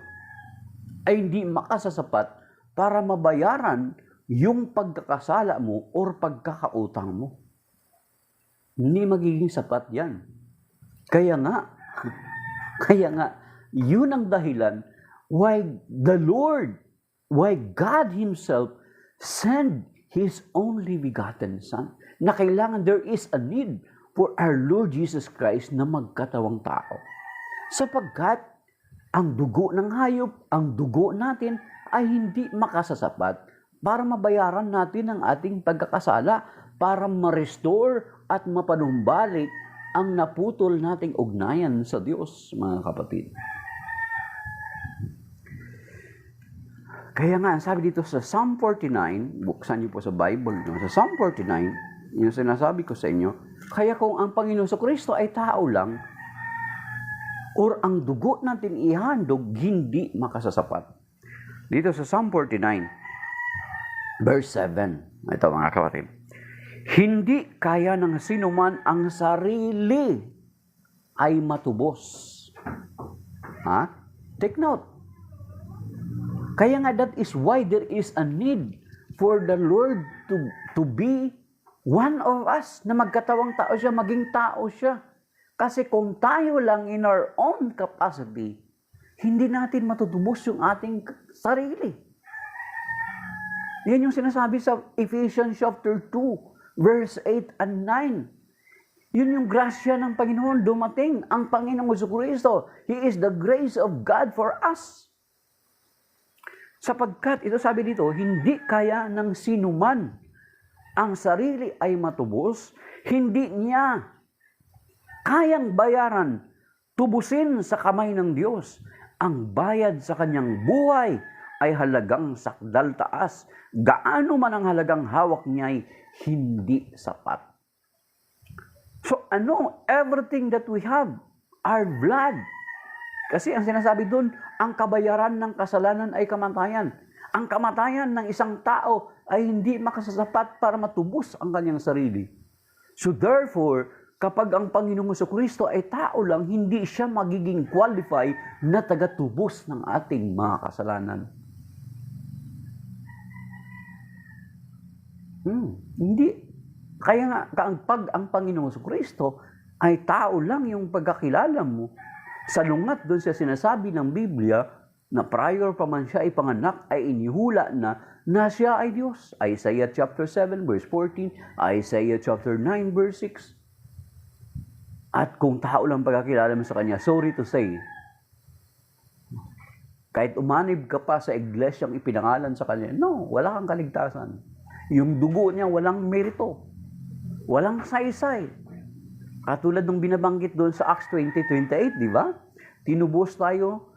ay hindi makasasapat para mabayaran yung pagkakasala mo or pagkakautang mo. Hindi magiging sapat yan. Kaya nga, yun ang dahilan why God Himself sent His only begotten Son. Na kailangan there is a need for our Lord Jesus Christ na magkatawang tao. Sapagkat ang dugo ng hayop, ang dugo natin ay hindi makasasapat para mabayaran natin ang ating pagkakasala, para ma-restore at mapanumbalik ang naputol nating ugnayan sa Diyos, mga kapatid. Kaya nga, sabi dito sa Psalm 49, buksan niyo po sa Bible, sa Psalm 49, yung sinasabi ko sa inyo, kaya kung ang Panginoon sa Kristo ay tao lang, or ang dugo natin ihandog, hindi makasasapat. Dito sa Psalm 49, verse 7, ito mga kapatid, hindi kaya ng sinuman ang sarili ay matubos. Take note. Kaya nga, that is why there is a need for the Lord to be one of us, na magkatawang tao siya, maging tao siya. Kasi kung tayo lang in our own capacity, hindi natin matutubos yung ating sarili. Yan yung sinasabi sa Ephesians chapter 2, verse 8 and 9. Yun yung grasya ng Panginoon dumating. Ang Panginoong Jesucristo, He is the grace of God for us. Sapagkat, ito sabi dito, hindi kaya ng sinuman ang sarili ay matubos, hindi niya kayang bayaran, tubusin sa kamay ng Diyos. Ang bayad sa kanyang buhay ay halagang sakdal taas. Gaano man ang halagang hawak niya ay hindi sapat. So everything that we have, our blood. Kasi ang sinasabi doon, ang kabayaran ng kasalanan ay kamatayan. Ang kamatayan ng isang tao ay hindi makasasapat para matubos ang kanyang sarili. So therefore, kapag ang Panginoong Jesucristo ay tao lang, hindi siya magiging qualified na tagatubos ng ating mga kasalanan. Hindi. Kaya nga, pag ang Panginoong Jesucristo ay tao lang yung pagkakilala mo, salungat doon sa sinasabi ng Biblia na prior pa man siya ay panganak, ay inihula na siya ay Diyos. Isaiah chapter 7 verse 14, Isaiah chapter 9 verse 6. At kung tao lang pagkakilala mo sa Kanya, sorry to say, kahit umanib ka pa sa iglesyang ipinangalan sa Kanya, no, wala kang kaligtasan. Yung dugo niya walang merito, walang saysay. Katulad ng binabanggit doon sa Acts 20:28, di ba? Tinubos tayo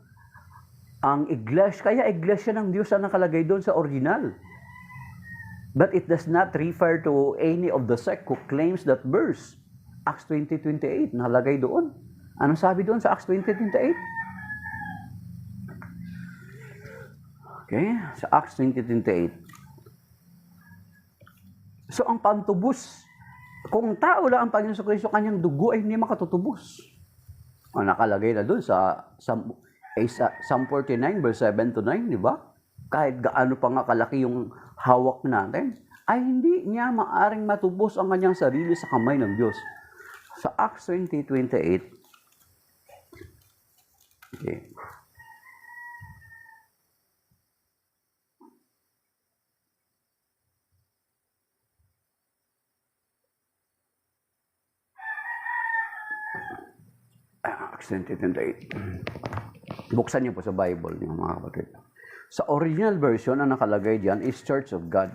ang iglesia, kaya iglesia ng Diyos ang nakalagay doon sa original. But it does not refer to any of the sect who claims that verse. Acts 20:28, nakalagay doon. Anong sabi doon sa Acts 20:28? Okay, sa Acts 20:28. So ang pantubos, kung tao lang ang Panginoon sa Kristo, kanyang dugo ay hindi makatutubos. Nakalagay na doon sa Psalm 49 verse 7 to 9, di ba? Kahit gaano pa nga kalaki yung hawak natin, ay hindi niya maaring matubos ang kanyang sarili sa kamay ng Diyos. Sa Acts 20:28, okay. Acts 20:28. Buksan niyo po sa Bible niyo, mga kapatid. Sa original version, ang nakalagay diyan is Church of God.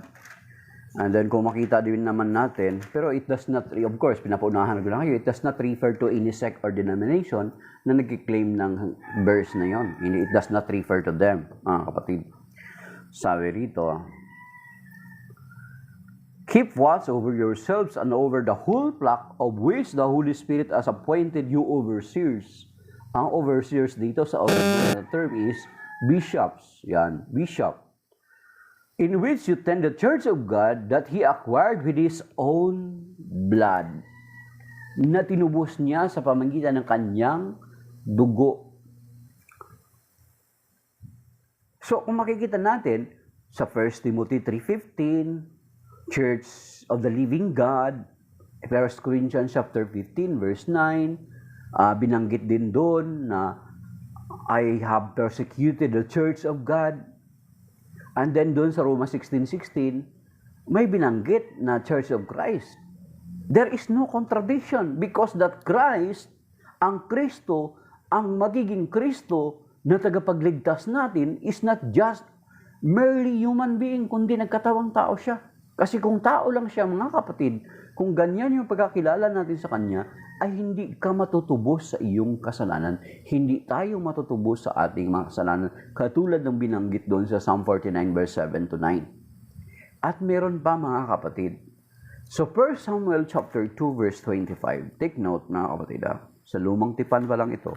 And then kung makita din naman natin, pero it does not, of course, pinapaunahan ko lang kayo, it does not refer to any sect or denomination na nag-claim ng verse na yon. It does not refer to them, mga kapatid. Sabi rito, keep watch over yourselves and over the whole flock of which the Holy Spirit has appointed you overseers. Ang overseers dito sa original term is bishops. Yan, bishop. In which you tend the church of God that He acquired with His own blood. Na tinubos niya sa pamamagitan ng kanyang dugo. So, kung makikita natin sa 1 Timothy 3:15, Church of the Living God, 1 Corinthians chapter 15 verse 9, binanggit din doon na I have persecuted the church of God. And then doon sa Roma 16:16, may binanggit na Church of Christ. There is no contradiction because that Christ, ang Kristo, ang magiging Kristo na tagapagligtas natin is not just merely human being, kundi nagkatawang tao siya. Kasi kung tao lang siya, mga kapatid, kung ganyan yung pagkakilala natin sa Kanya, ay hindi ka matutubos sa iyong kasalanan. Hindi tayo matutubos sa ating mga kasalanan, katulad ng binanggit doon sa Psalm 49 verse 7 to 9. At meron pa, mga kapatid. So 1 Samuel chapter 2 verse 25. Take note, mga kapatid. Sa lumang tipan pa lang ito.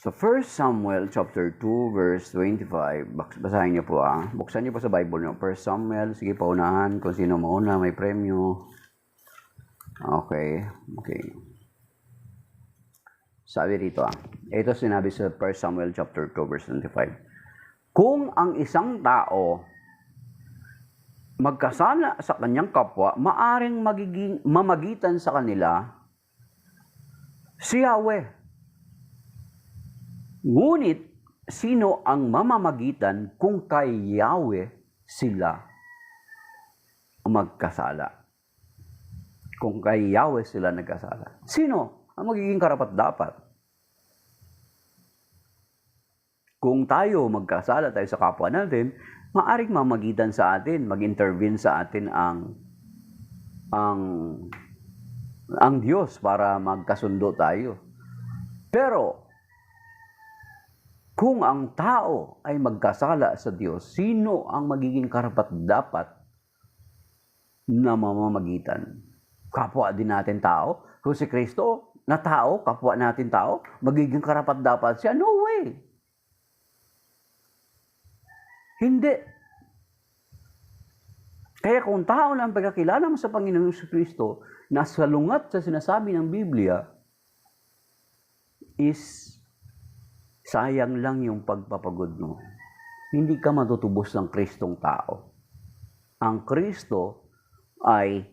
So 1 Samuel chapter 2 verse 25, basahin niyo po Buksan niyo po sa Bible niyo. 1 Samuel, sige paunahan kung sino mauna, may premyo. Okay. Sabi rito Ito sinabi sa 1 Samuel chapter 2 verse 25. Kung ang isang tao magkasala sa kanyang kapwa, maaring mamagitan sa kanila si Yahweh. Ngunit, sino ang mamamagitan kung kay Yahweh sila magkasala? Kung kay Yahweh sila nagkasala. Sino ang magiging karapat-dapat? Kung tayo magkasala tayo sa kapwa natin, maaring mamagitan sa atin, mag-intervene sa atin ang Diyos para magkasundo tayo. Pero, kung ang tao ay magkasala sa Diyos, sino ang magiging karapat-dapat na mamamagitan? Kapwa din natin tao? Kung si Kristo na tao, kapwa natin tao, magiging karapat-dapat siya? No way! Hindi. Kaya kung tao lang pagkakilala mo sa Panginoon Kristo, na salungat sa sinasabi ng Biblia, is sayang lang yung pagpapagod mo. Hindi ka matutubos ng Kristong tao. Ang Kristo ay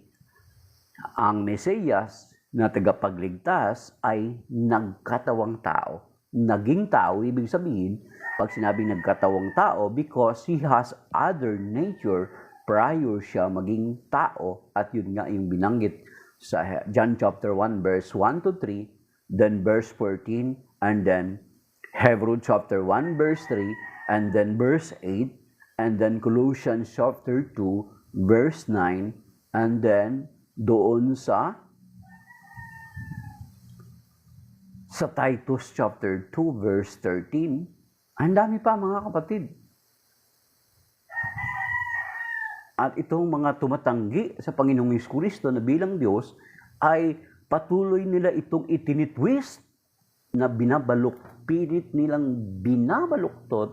ang Mesiyas na tagapagligtas ay nagkatawang tao. Naging tao, ibig sabihin, pag sinabing nagkatawang tao, because He has other nature prior siya maging tao. At yun nga yung binanggit sa John chapter 1 verse 1 to 3, then verse 14, and then Hebrews chapter 1 verse 3, and then verse 8, and then Colossians chapter 2 verse 9, and then doon sa Titus chapter 2 verse 13. Ang dami pa, mga kapatid. At itong mga tumatanggi sa Panginoong Kristo na bilang Diyos ay patuloy nila itong itinitwist na pilit nilang binabaluktot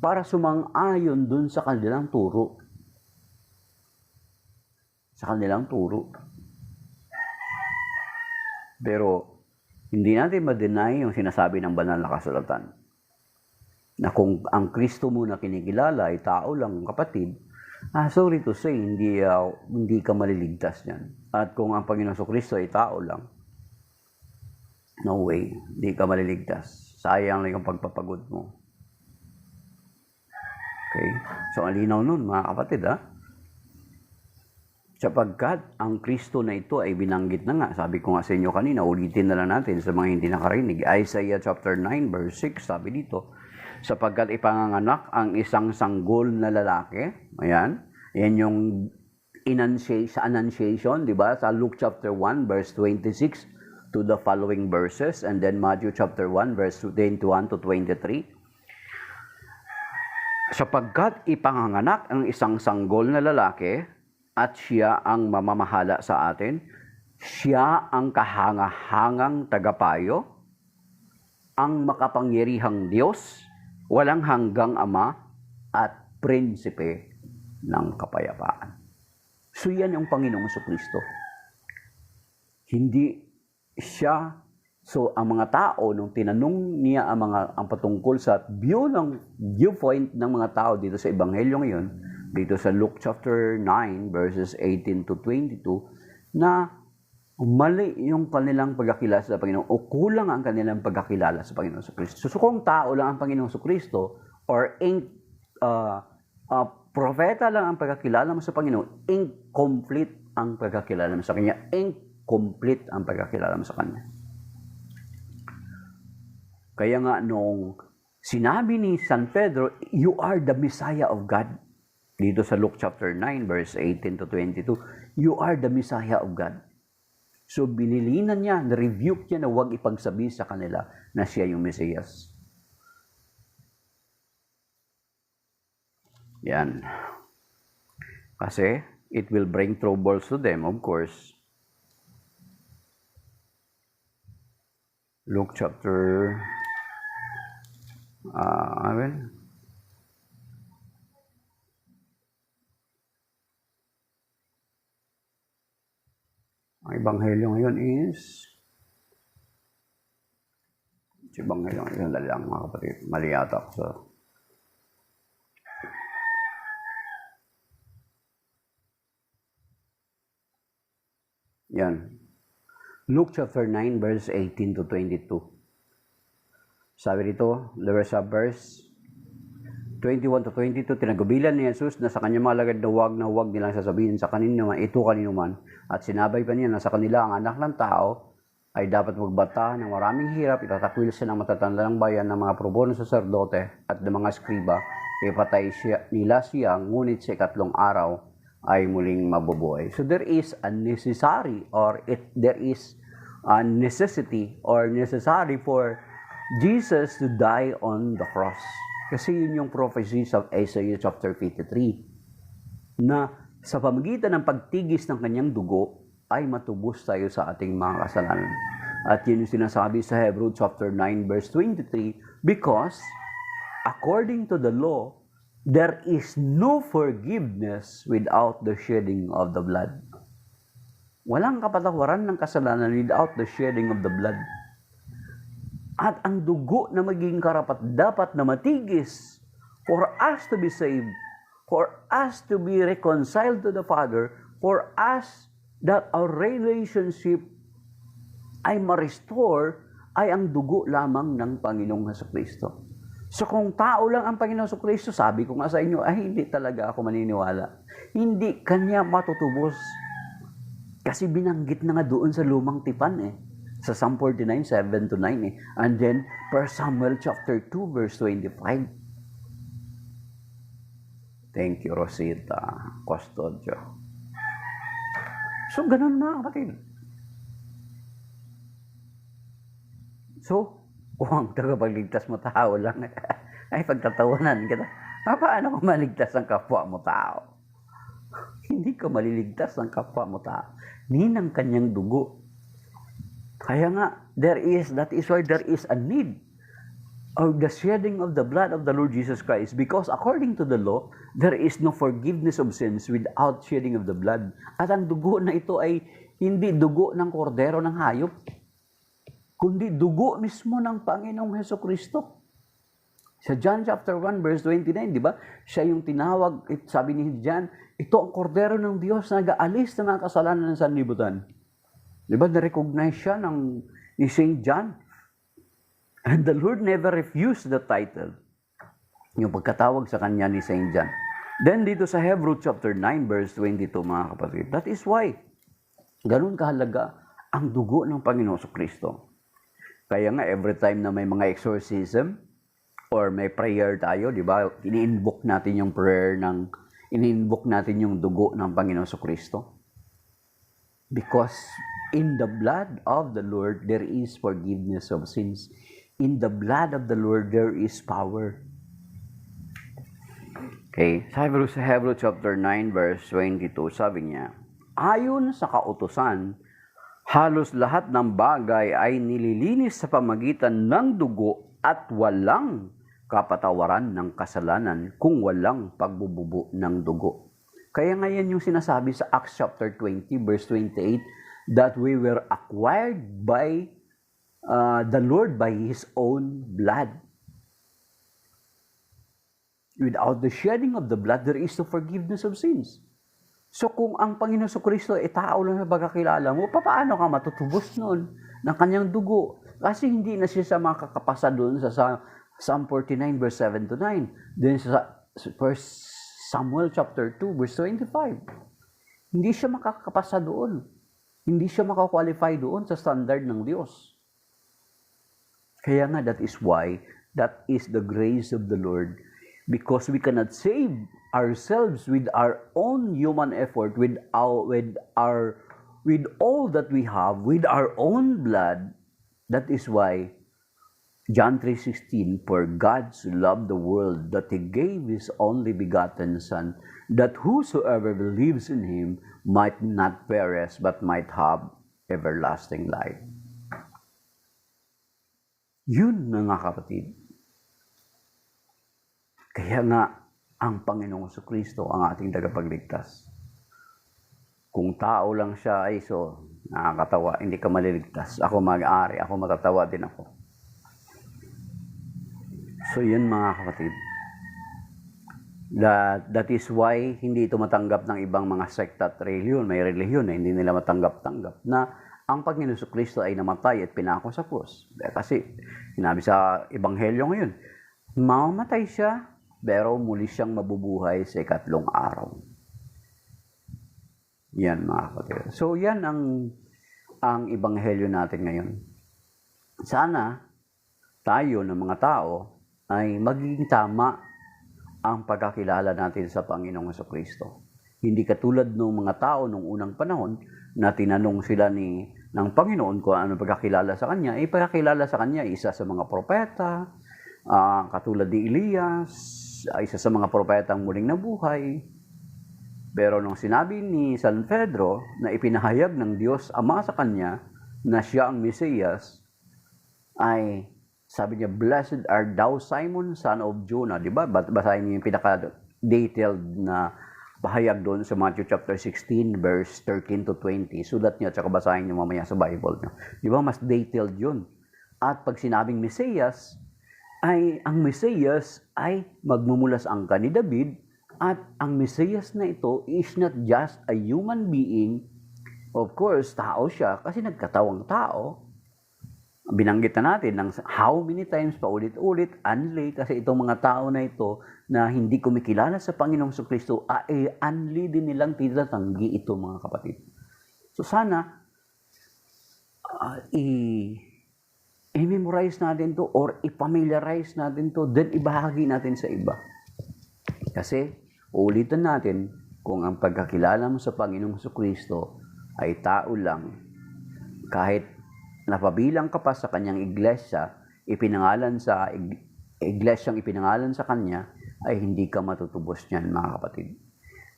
para sumang-ayon dun sa kanilang turo. Pero hindi natin ma-deny yung sinasabi ng banal na kasulatan na kung ang Kristo mo na kinikilala ay tao lang, kapatid, sorry to say, hindi ka maliligtas niyan. At kung ang Panginoon Kristo ay tao lang, no way, hindi ka maliligtas. Sayang lang yung pagpapagod mo. Okay? So, ang linaw nun, mga kapatid, sapagkat ang Kristo na ito ay binanggit na nga. Sabi ko nga sa inyo kanina, ulitin na lang natin sa mga hindi nakarinig. Isaiah chapter 9 verse 6, sabi dito, sapagkat ipanganganak ang isang sanggol na lalaki. Ayan. Yan yung sa Annunciation, di ba? Sa Luke chapter 1 verse 26 to the following verses. And then Matthew chapter 1 verse 21 to 23. Sapagkat ipanganganak ang isang sanggol na lalaki at siya ang mamamahala sa atin, siya ang kahangahangang tagapayo, ang makapangyarihang Diyos, walang hanggang Ama, at prinsipe ng kapayapaan. So yan yung Panginoong Jesucristo. Hindi siya, so ang mga tao, nung tinanong niya ang patungkol sa viewpoint ng mga tao dito sa Ebanghelyo ngayon, dito sa Luke chapter 9 verses 18 to 22, na mali yung kanilang pagkakilala sa Panginoon o kulang ang kanilang pagkakilala sa Panginoon sa Kristo. So kung tao lang ang Panginoon sa Kristo or propeta lang ang pagkakilala mo sa Panginoon, incomplete ang pagkakilala mo sa Kanya. Incomplete ang pagkakilala mo sa Kanya. Kaya nga nung sinabi ni San Pedro, you are the Messiah of God, dito sa Luke chapter 9 verse 18 to 22, you are the Messiah of God. So binilinan niya, na-rebuke niya na huwag ipagsabi sa kanila na siya yung Mesiyas. Yan. Kasi it will bring troubles to them, of course. Luke chapter ang Ebanghelyo ngayon is Ebanghelyo ngayon, dali lang mga kapatid, mali yata ako sa yan. Luke chapter 9 verse 18 to 22. Sabi dito, there was a verse 21 to 22, tinagubilan ni Jesus na sa kanya malagad na huwag nilang sasabihin sa kanino man, ito kanino man. At sinabay pa niya na sa kanila ang anak ng tao ay dapat magbata ng maraming hirap, itatakwil siya ng matatanda ng bayan ng mga probonong saserdote at ng mga skriba, ipatay nila siya, ngunit sa ikatlong araw ay muling mabubuhay. So there is a necessary necessary for Jesus to die on the cross. Kasi yun yung prophecy sa Isaiah chapter 53 na sa pamagitan ng pagtigis ng kanyang dugo ay matubos tayo sa ating mga kasalanan. At yun yung sinasabi sa Hebrew chapter 9 verse 23, because according to the law, there is no forgiveness without the shedding of the blood. Walang kapatawaran ng kasalanan without the shedding of the blood. At ang dugo na magiging karapat dapat na matigis for us to be saved, for us to be reconciled to the Father, for us that our relationship ay ma-restore, ay ang dugo lamang ng Panginoong Jesucristo. So kung tao lang ang Panginoong Jesucristo, sabi ko nga sa inyo, ay hindi talaga ako maniniwala. Hindi kanya matutubos. Kasi binanggit na nga doon sa lumang tipan sa Psalm 49, 7 to 9 And then, 1 Samuel chapter 2, verse 25. Thank you, Rosita Custodio. So, ganun mga kapatid. So, ang tagapagligtas mo tao lang, ay pagtatawanan kita. Paano ko maligtas ang kapwa mo tao? Hindi ka maliligtas ng kapwa mo tao. Ninang kanyang dugo. Kaya nga, that is why there is a need of the shedding of the blood of the Lord Jesus Christ. Because according to the law, there is no forgiveness of sins without shedding of the blood. At ang dugo na ito ay hindi dugo ng kordero ng hayop. kundi dugo mismo ng Panginoong Hesukristo. Sa John chapter 1 verse 29, di ba? Siya yung tinawag, sabi ni John, ito ang kordero ng Diyos na nag-aalis ng mga kasalanan ng sanlibutan. Di ba? Na-recognize siya ni St. John. And the Lord never refused the title. Yung pagkatawag sa kanya ni St. John. Then dito sa Hebrews chapter 9 verse 22, mga kapatid. That is why ganun kahalaga ang dugo ng Panginoon Kristo. Kaya nga every time na may mga exorcism or may prayer tayo, di ba? Ini-invoke natin yung prayer ini-invoke natin yung dugo ng Panginoon Kristo. Because in the blood of the Lord there is forgiveness of sins. In the blood of the Lord there is power. Okay, sa Hebrews chapter 9 verse 22, sabi niya, ayon sa kautusan, halos lahat ng bagay ay nililinis sa pamagitan ng dugo at walang kapatawaran ng kasalanan kung walang pagbububo ng dugo. Kaya ngayon yung sinasabi sa Acts chapter 20 verse 28 that we were acquired by the Lord by His own blood. Without the shedding of the blood, there is no forgiveness of sins. So kung ang Panginoon Kristo ay tao lang na pagkakilala mo, paano ka matutubos noon ng kanyang dugo? Kasi hindi na siya makakapasa doon sa Psalm 49 verse 7 to 9. Then sa 1 Samuel chapter 2 verse 25. Hindi siya makakapasa doon. Hindi siya makakwalify doon sa standard ng Diyos. Kaya nga, that is why, that is the grace of the Lord. Because we cannot save ourselves with our own human effort, with all that we have, with our own blood. That is why John 3:16, for God so loved the world that He gave His only begotten Son, that whosoever believes in Him might not perish, but might have everlasting life. Yun, mga kapatid. Kaya nga, ang Panginoong Kristo ang ating tagapagligtas. Kung tao lang siya, ay so, nakakatawa, hindi ka maliligtas. Ako mag-aari, ako matatawa din ako. So yun, mga kapatid. That is why hindi ito matanggap ng ibang mga sekta at reliyon. May reliyon na hindi nila matanggap-tanggap na ang Panginoon Kristo ay namatay at pinako sa krus. Kasi sinabi sa Ebanghelyo ngayon, mamamatay siya, pero muli siyang mabubuhay sa ikatlong araw. Yan, mga kapatid. So yan ang Ebanghelyo natin ngayon. Sana tayo ng mga tao ay maging tama ang pagkakilala natin sa Panginoong Kristo. Hindi katulad ng mga tao nung unang panahon na tinanong sila ng Panginoon kung ano pagkakilala sa Kanya. Pagkakilala sa Kanya, isa sa mga propeta, katulad ni Elias, isa sa mga propetang muling nabuhay. Pero nung sinabi ni San Pedro na ipinahayag ng Diyos Ama sa Kanya na siya ang Mesiyas, ay sabi niya, blessed art thou, Simon, son of Jonah. Diba? Basahin niyo yung pinaka-detailed na pahayag doon sa Matthew chapter 16, verse 13 to 20. Sulat niyo at saka basahin niyo mamaya sa Bible niyo. Diba? Mas detailed yun. At pag sinabing Mesiyas, ang Mesiyas ay magmumula sa angkan ni David. At ang Mesiyas na ito is not just a human being. Of course, tao siya kasi nagkatawang tao. Binanggit na natin ng how many times paulit-ulit, unli, kasi itong mga tao na ito na hindi kumikilala sa Panginoong Kristo, unli din nilang tinatanggi ito, mga kapatid. So sana, i-memorize natin to or i-familiarize natin to, then ibahagi natin sa iba. Kasi, ulitin natin, kung ang pagkakilala mo sa Panginoong Kristo ay tao lang, kahit napabilang ka pa sa kanyang iglesia, iglesyang ipinangalan sa kanya, ay hindi ka matutubos niyan, mga kapatid.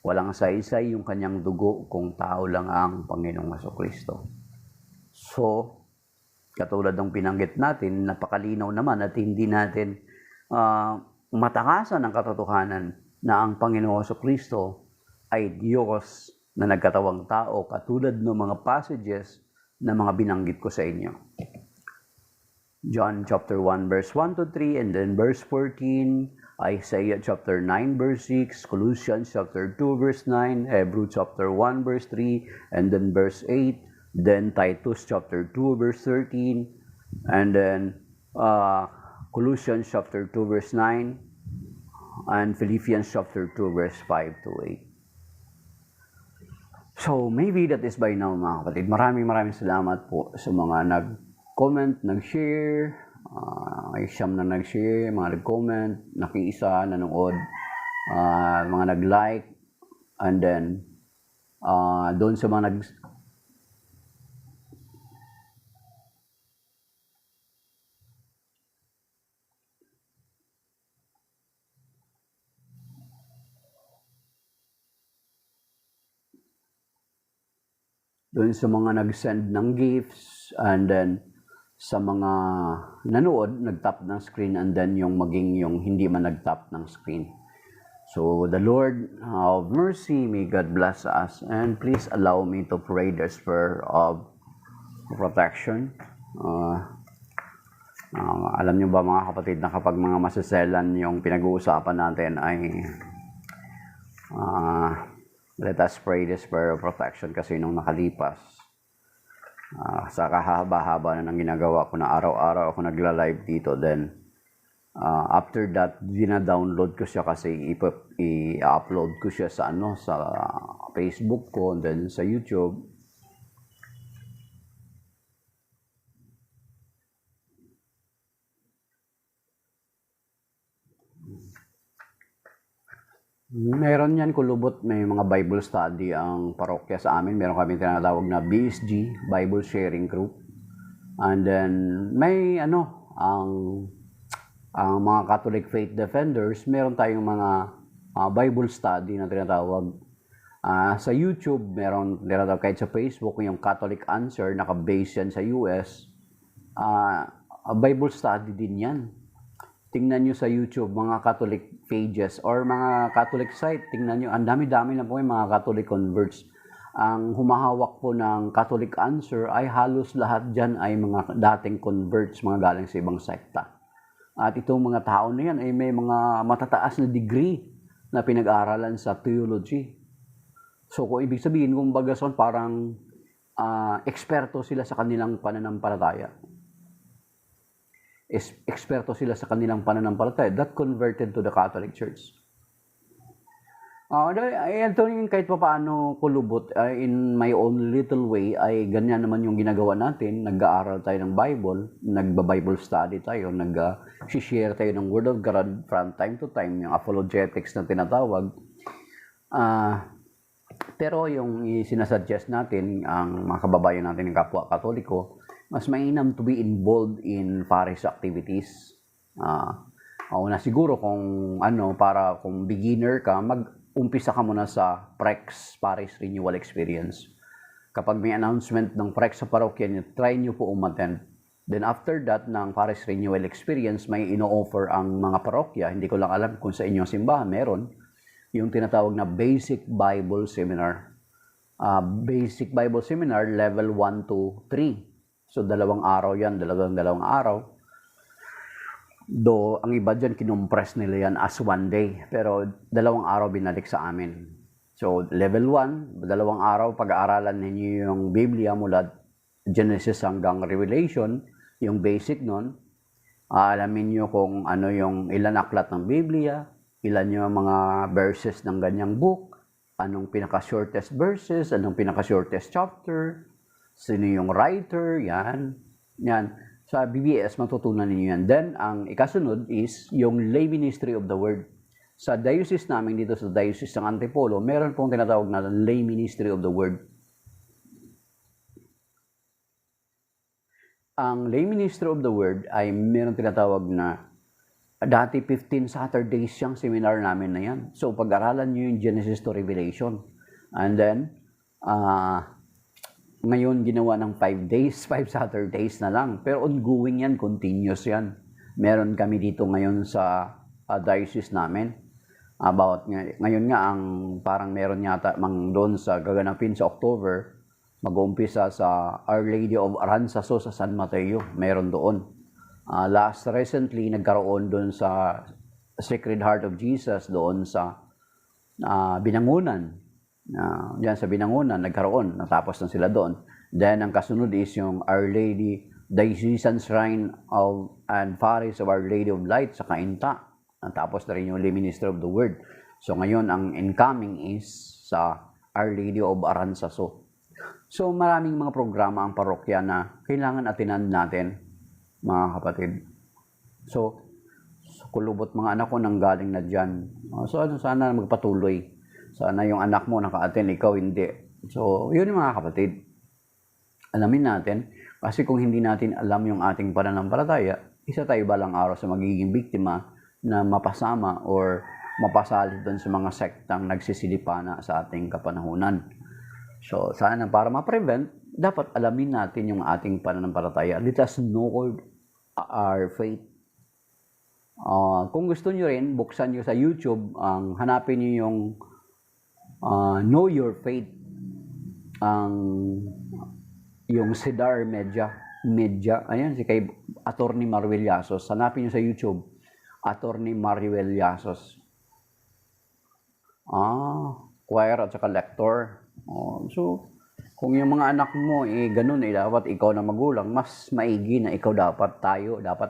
Walang saysay yung kanyang dugo kung tao lang ang Panginoong Kristo. So, katulad ng pinanggit natin, napakalinaw naman at hindi natin matakasan ang katotohanan na ang Panginoong Kristo ay Diyos na nagkatawang tao, katulad ng mga passages na mga binanggit ko sa inyo. John chapter 1 verse 1 to 3, and then verse 14, Isaiah chapter 9 verse 6, Colossians chapter 2 verse 9, Hebrew chapter 1 verse 3, and then verse 8, then Titus chapter 2 verse 13, and then Colossians chapter 2 verse 9, and Philippians chapter 2 verse 5 to 8. So maybe that is by now, mga kapatid. Maraming salamat po sa mga nag-comment, nag-share, may siyam na nag-share, mga nag-comment, nakiisa, nanood, mga nag-like, and then doon sa mga nag-send ng gifts, and then sa mga nanood, nag-tap ng screen, and then yung hindi man nag-tap ng screen. So the Lord of mercy, may God bless us, and please allow me to pray this prayer of protection. Alam nyo ba, mga kapatid, na kapag mga masaselan yung pinag-uusapan natin ay let us pray this prayer of protection, kasi nung nakalipas, sa kahaba-haba na ng ginagawa ko na araw-araw ako nagla-live dito, then after that, dina-download ko siya kasi i-upload ko siya sa sa Facebook ko, then sa YouTube. Meron yan, kulubot, may mga Bible study ang parokya sa amin. Meron kami tinatawag na BSG, Bible Sharing Group. And then may ang mga Catholic Faith Defenders, meron tayong mga Bible study na tinatawag. Sa YouTube, meron tinatawag, kahit sa Facebook, yung Catholic Answer, naka-base yan sa US. Bible study din yan. Tingnan nyo sa YouTube, mga Catholic pages or mga Catholic site, tingnan nyo, ang dami-dami na po yung mga Catholic converts. Ang humahawak po ng Catholic Answer ay halos lahat dyan ay mga dating converts, mga galing sa ibang sekta. At itong mga tao na yan ay may mga matataas na degree na pinag-aaralan sa theology. So kung ibig sabihin, kung bagason, parang eksperto sila sa kanilang pananampalataya. Eksperto sila sa kanilang pananampalataya that converted to the Catholic Church. Ito yung kahit pa paano kulubot, in my own little way, ay ganyan naman yung ginagawa natin. Nag-aaral tayo ng Bible, nagba-Bible study tayo, nag-share tayo ng Word of God from time to time, yung apologetics na tinatawag. Pero yung sinasuggest natin, ang mga kababayan natin ng kapwa Katoliko, mas mainam to be involved in parish activities. Una siguro kung para kung beginner ka, mag-umpisa ka muna sa PREX, Parish Renewal Experience. Kapag may announcement ng PREX sa parokya niyo, try niyo po umattend. Then after that, ng Parish Renewal Experience, may ino-offer ang mga parokya. Hindi ko lang alam kung sa inyong simbahan meron yung tinatawag na Basic Bible Seminar. Basic Bible Seminar, level 1 to 3. So, 2 araw yan, dalawang araw. Ang iba dyan, kinumpress nila yan as 1 day. Pero 2 araw binalik sa amin. So, level 1, 2 araw, pag-aaralan ninyo yung Biblia mula Genesis hanggang Revelation, yung basic nun. Alamin nyo kung ano yung ilan aklat ng Biblia, ilan yung mga verses ng ganyang book, anong pinaka-shortest verses, anong pinaka-shortest chapter, sino yung writer, yan. Sa BBS, matutunan ninyo yan. Then, ang ikasunod is yung lay ministry of the word. Sa diocese namin dito, sa diocese ng Antipolo, meron pong tinatawag na lay ministry of the word. Ang lay ministry of the word ay meron tinatawag na dati 15 Saturdays siyang seminar namin na yan. So, pag-aralan nyo yung Genesis to Revelation. And then, ngayon, ginawa ng 5 days, 5 Saturdays na lang. Pero ongoing yan, continuous yan. Meron kami dito ngayon sa diocese namin. Ngayon nga, parang meron yata doon sa gaganapin sa October, mag-uumpisa sa Our Lady of Aranzaso sa San Mateo. Meron doon. Last recently, nagkaroon doon sa Sacred Heart of Jesus doon sa Binangunan. Diyan sa Binangunan, nagkaroon. Natapos na sila doon. Then, ang kasunod is yung Our Lady, Diocesan Shrine of and Parish of Our Lady of Light sa Cainta. Natapos na rin yung Lay Minister of the Word. So, ngayon, ang incoming is sa Our Lady of Aranzaso. So, maraming mga programa ang parokya na kailangan atinan natin, mga kapatid. So, kulubot mga anak ko nang galing na dyan. So, sana magpatuloy. Sana yung anak mo naka-attend, ikaw hindi. So, yun yung mga kapatid. Alamin natin, kasi kung hindi natin alam yung ating pananampalataya, isa tayo balang araw sa magiging biktima na mapasama or mapasalit doon sa mga sektang nagsisilipana sa ating kapanahunan. So, sana para ma-prevent, dapat alamin natin yung ating pananampalataya. Let us know our faith. Kung gusto nyo rin, buksan nyo sa YouTube, hanapin nyo yung Know Your Faith, yung Cedar Media, ayan, si kay Attorney Marwel Yasos. Hanapin nyo sa YouTube, Attorney Marwel Yasos. Choir at saka lector. So, kung yung mga anak mo, ganun, dapat ikaw na magulang, mas maigi na ikaw dapat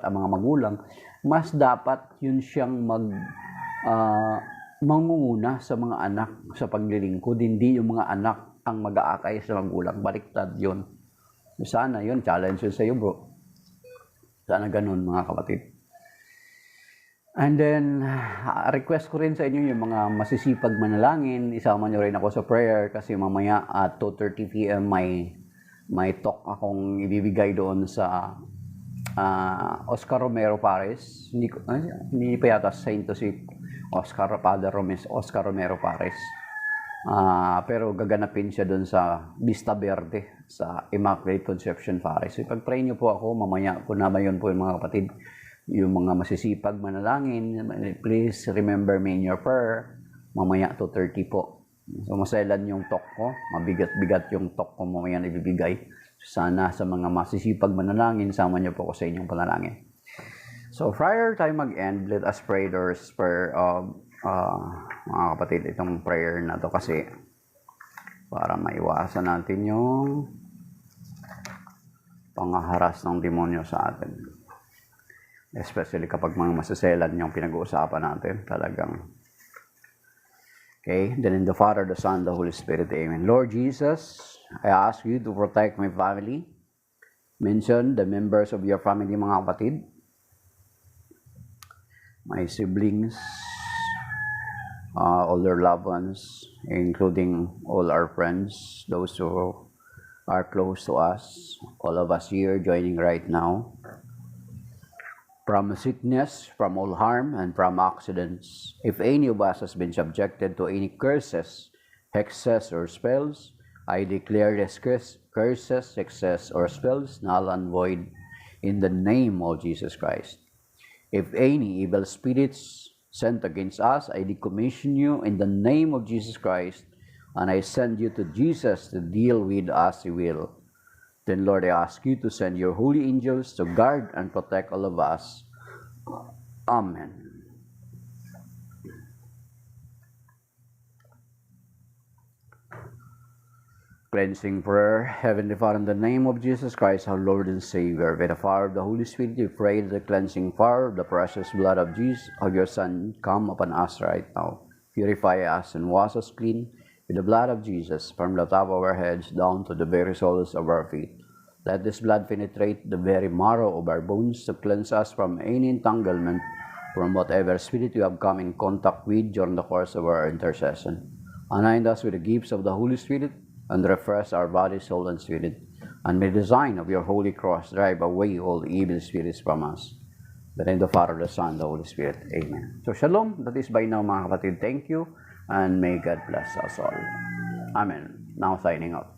ang mga magulang, mas dapat yun siyang mangunguna sa mga anak sa paglilingkod, hindi yung mga anak ang mag-aakay sa magulang. Baliktad yun. Sana yun, challenge yun sa iyo, bro. Sana ganun, mga kapatid. And then, request ko rin sa inyo yung mga masisipag manalangin. Isama nyo rin ako sa prayer kasi mamaya at 2:30 p.m. may talk akong ibibigay doon sa Oscar Romero Pares. Hindi pa yata sainto si Father Oscar Romero Pares. Pero gaganapin siya doon sa Vista Verde sa Immaculate Conception Pares. So, ipag-pray nyo po ako. Mamaya po na yun po yung mga kapatid. Yung mga masisipag manalangin, please remember me in your prayer. Mamaya 2:30 po. So, maselan yung talk ko. Mabigat-bigat yung talk ko mamaya na ibibigay. Sana sa mga masisipag manalangin, sama niyo po ako sa inyong panalangin. So, prior tayo mag-end, let us pray Lord's prayer of mga kapatid, itong prayer na to kasi para maiwasan natin yung pangaharas ng demonyo sa atin. Especially kapag mga masaselan yung pinag-uusapan natin, talagang. Okay, then in the Father, the Son, the Holy Spirit, Amen. Lord Jesus, I ask you to protect my family. Mention the members of your family, mga kapatid. My siblings, all their loved ones, including all our friends, those who are close to us, all of us here joining right now. From sickness, from all harm, and from accidents. If any of us has been subjected to any curses, hexes, or spells, I declare these curses, hexes, or spells null and void in the name of Jesus Christ. If any evil spirits sent against us, I decommission you in the name of Jesus Christ, and I send you to Jesus to deal with as He will. Then, Lord, I ask you to send your holy angels to guard and protect all of us. Amen. Cleansing prayer. Heavenly Father, in the name of Jesus Christ, our Lord and Savior, by the power of the Holy Spirit, we pray that the cleansing power of the precious blood of Jesus, of your Son, come upon us right now. Purify us and wash us clean with the blood of Jesus, from the top of our heads down to the very soles of our feet. Let this blood penetrate the very marrow of our bones to cleanse us from any entanglement from whatever spirit you have come in contact with during the course of our intercession. Anoint us with the gifts of the Holy Spirit and refresh our body, soul, and spirit. And may the design of your holy cross drive away all evil spirits from us. In the name of the Father, the Son, the Holy Spirit. Amen. So, shalom. That is by now, mga kapatid. Thank you. And may God bless us all. Amen. Now signing out.